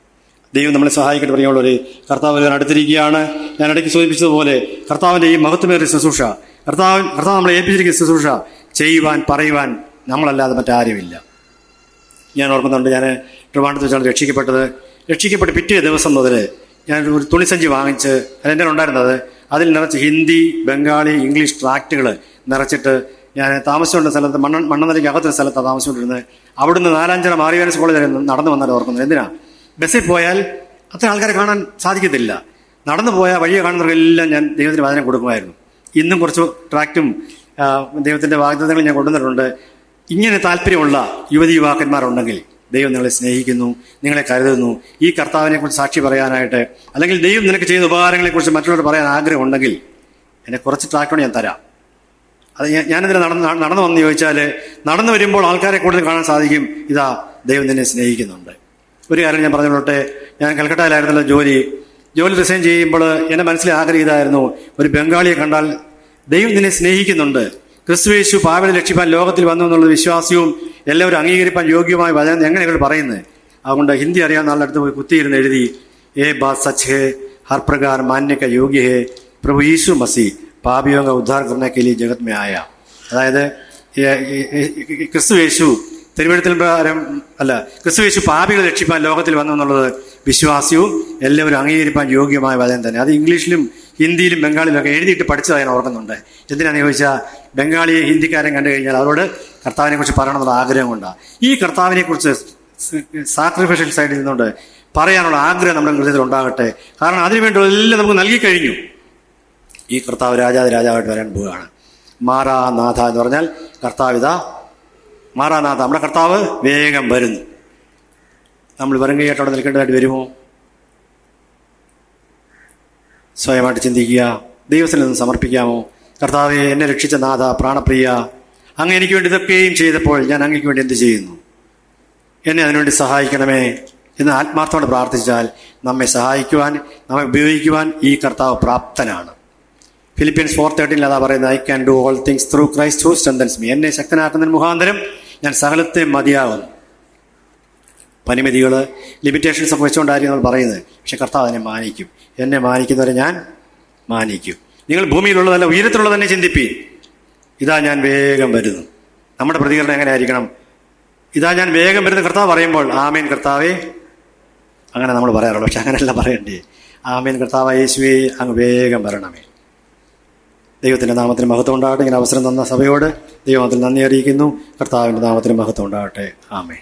ദൈവം നമ്മളെ സഹായിക്കട്ടെ. പറയുള്ളവരെ, കർത്താവ് അടുത്തിരിക്കുകയാണ്. ഞാൻ ഇടയ്ക്ക് സൂചിപ്പിച്ചതുപോലെ കർത്താവിൻ്റെ ഈ മഹത്വമേറിയ ശുശ്രൂഷ, കർത്താവ് നമ്മളെ ഏൽപ്പിച്ചിരിക്കുന്ന ശുശ്രൂഷ ചെയ്യുവാൻ, പറയുവാൻ നമ്മളല്ലാതെ മറ്റാരുമില്ല. ഞാൻ ഓർക്കുന്നുണ്ട്, ഞാൻ ട്രിവാൻഡ്രത്ത് വെച്ചാണ് രക്ഷിക്കപ്പെട്ട് പിറ്റേ ദിവസം മുതൽ ഞാൻ ഒരു തുണിസഞ്ചി വാങ്ങിച്ച്, അതിൻ്റെ ഉണ്ടായിരുന്നത്, അതിൽ നിറച്ച് ഹിന്ദി, ബംഗാളി, ഇംഗ്ലീഷ് ട്രാക്റ്റുകൾ നിറച്ചിട്ട് ഞാൻ താമസിച്ചുകൊണ്ട സ്ഥലത്ത് മണ്ണന്തലയ്ക്ക് അകത്തൊരു സ്ഥലത്താണ് താമസിച്ചുകൊണ്ടിരുന്നത്. അവിടുന്ന് 4-5 മാറിയാൻസ് കോളേജ് വരെ നടന്നു വന്നാൽ ഓർക്കുന്നത്. എന്തിനാ? ബസ്സിൽ പോയാൽ അത്ര ആൾക്കാരെ കാണാൻ സാധിക്കത്തില്ല. നടന്നു പോയാൽ വഴിയെ കാണുന്നവർക്കെല്ലാം ഞാൻ ദൈവത്തിന് വചനം കൊടുക്കുമായിരുന്നു. ഇന്നും കുറച്ച് ട്രാക്റ്റും ദൈവത്തിൻ്റെ വാഗ്ദത്തങ്ങൾ ഞാൻ കൊണ്ടുവന്നിട്ടുണ്ട്. ഇങ്ങനെ താല്പര്യമുള്ള യുവതി യുവാക്കന്മാരുണ്ടെങ്കിൽ ദൈവം നിങ്ങളെ സ്നേഹിക്കുന്നു, നിങ്ങളെ കരുതുന്നു. ഈ കർത്താവിനെക്കുറിച്ച് സാക്ഷി പറയാനായിട്ട്, അല്ലെങ്കിൽ ദൈവം നിനക്ക് ചെയ്ത ഉപകാരങ്ങളെക്കുറിച്ച് മറ്റുള്ളവർ പറയാൻ ആഗ്രഹമുണ്ടെങ്കിൽ എന്നെ കുറച്ച് ട്രാക്റ്റോട് ഞാൻ തരാം. അത് ഞാനിതിന് നടന്നു വന്ന് ചോദിച്ചാൽ, നടന്നു വരുമ്പോൾ ആൾക്കാരെ കൂടുതൽ കാണാൻ സാധിക്കും, ഇതാ ദൈവം നിന്നെ സ്നേഹിക്കുന്നുണ്ട്. ഒരു കാര്യം ഞാൻ പറഞ്ഞോട്ടെ, ഞാൻ കൽക്കട്ടയിലായിരുന്നല്ലോ ജോലി റിസൈൻ ചെയ്യുമ്പോൾ എൻ്റെ മനസ്സിലെ ആഗ്രഹം ഇതായിരുന്നു, ഒരു ബംഗാളിയെ കണ്ടാൽ ദൈവം നിന്നെ സ്നേഹിക്കുന്നുണ്ട്, ക്രിസ്തുയേശു പാപികളെ രക്ഷിപ്പാൻ ലോകത്തിൽ വന്നു എന്നുള്ള വിശ്വാസവും എല്ലാവരും അംഗീകരിപ്പാൻ യോഗ്യമായ വചനം എങ്ങനെയാണ് പറയുന്നത്. അതുകൊണ്ട് ഹിന്ദി അറിയാവുന്ന ആളുടെ അടുത്ത് പോയി കുത്തിയിരുന്ന് എഴുതി, ഏ ബാത് സച്ച് ഹേ ഹർ പ്രകാർ മാന്യ ക യോഗ്യ ഹേ പ്രഭു യീശു മസി പാപിയോं का उद्धार करने के लिए जगत में आया. അതായത് ക്രിസ്തുയേശു തിരുവഴുത്തിൽ പ്രകാരം അല്ല, ക്രിസ്തുയേശു പാപികളെ രക്ഷിപ്പാൻ ലോകത്തിൽ വന്നു എന്നുള്ളത് വിശ്വാസ്യവും എല്ലാവരും അംഗീകരിപ്പാൻ യോഗ്യമായ വചനം തന്നെ. അത് ഇംഗ്ലീഷിലും ഹിന്ദിയിലും ബംഗാളിലൊക്കെ എഴുതിയിട്ട് പഠിച്ചതായി ഞാൻ ഓർക്കുന്നുണ്ട്. എന്തിനാണെന്ന് ചോദിച്ചാൽ, ബംഗാളിയെ ഹിന്ദിക്കാരൻ കണ്ടു കഴിഞ്ഞാൽ അവരോട് കർത്താവിനെ കുറിച്ച് പറയണമെന്നുള്ള ആഗ്രഹം കൊണ്ടാണ്. ഈ കർത്താവിനെ കുറിച്ച് സാക്രിഫിഷ്യൽ സൈഡിൽ നിന്നുകൊണ്ട് പറയാനുള്ള ആഗ്രഹം നമ്മുടെ ഹൃദയത്തിൽ ഉണ്ടാകട്ടെ. കാരണം അതിനുവേണ്ടി എല്ലാം നമുക്ക് നൽകിക്കഴിഞ്ഞു. ഈ കർത്താവ് രാജാവായിട്ട് വരാൻ പോവുകയാണ്. മാറാനാഥ എന്ന് പറഞ്ഞാൽ കർത്താവിതാ മാറാനാഥ, നമ്മുടെ കർത്താവ് വേഗം വരുന്നു. നമ്മൾ വെറും കൈയായിട്ട് അവിടെ നിൽക്കേണ്ടതായിട്ട് വരുമോ? സ്വയമായിട്ട് ചിന്തിക്കുക. ദൈവത്തിൽ നിന്ന് സമർപ്പിക്കാമോ? കർത്താവെ, എന്നെ രക്ഷിച്ച നാഥ, പ്രാണപ്രിയ, അങ്ങ് എനിക്ക് വേണ്ടി ഇതൊക്കെയും ചെയ്തപ്പോൾ ഞാൻ അങ്ങയ്ക്ക് വേണ്ടി എന്ത് ചെയ്യുന്നു? എന്നെ അതിനുവേണ്ടി സഹായിക്കണമേ എന്ന് ആത്മാർത്ഥത്തോടെ പ്രാർത്ഥിച്ചാൽ നമ്മെ സഹായിക്കുവാൻ, നമ്മെ ഉപയോഗിക്കുവാൻ ഈ കർത്താവ് പ്രാപ്തനാണ്. ഫിലിപ്പിയൻസ് 4:13 അതാ പറയുന്നത്, I can do all things through Christ who strengthens me. എന്നെ ശക്തനാക്കുന്നതിന് മുഖാന്തരം ഞാൻ സകലത്തെ മതിയാകുന്നു. പരിമിതികൾ, ലിമിറ്റേഷൻസ് ഒക്കെ വെച്ചുകൊണ്ടായിരിക്കും നമ്മൾ പറയുന്നത്. പക്ഷെ കർത്താവ് എന്നെ മാനിക്കും. എന്നെ മാനിക്കുന്നവരെ ഞാൻ മാനിക്കും. നിങ്ങൾ ഭൂമിയിലുള്ളതല്ല, ഉയരത്തിലുള്ളത് തന്നെ ചിന്തിപ്പീൻ. ഇതാ ഞാൻ വേഗം വരുന്നു. നമ്മുടെ പ്രതികരണം എങ്ങനെ ആയിരിക്കണം? ഇതാ ഞാൻ വേഗം വരുന്ന കർത്താവ് പറയുമ്പോൾ ആമേൻ കർത്താവേ, അങ്ങനെ നമ്മൾ പറയാറുള്ളൂ. പക്ഷെ അങ്ങനെയല്ല പറയണ്ടേ. ആമേൻ കർത്താവ് യേശുവേ, അങ്ങ് വേഗം വരണമേ. ദൈവത്തിൻ്റെ നാമത്തിന് മഹത്വം ഉണ്ടാകട്ടെ. ഇങ്ങനെ അവസരം തന്ന സഭയോട് ദൈവത്തിൽ നന്ദി അറിയിക്കുന്നു. കർത്താവിൻ്റെ നാമത്തിന് മഹത്വം ഉണ്ടാകട്ടെ. ആമേൻ.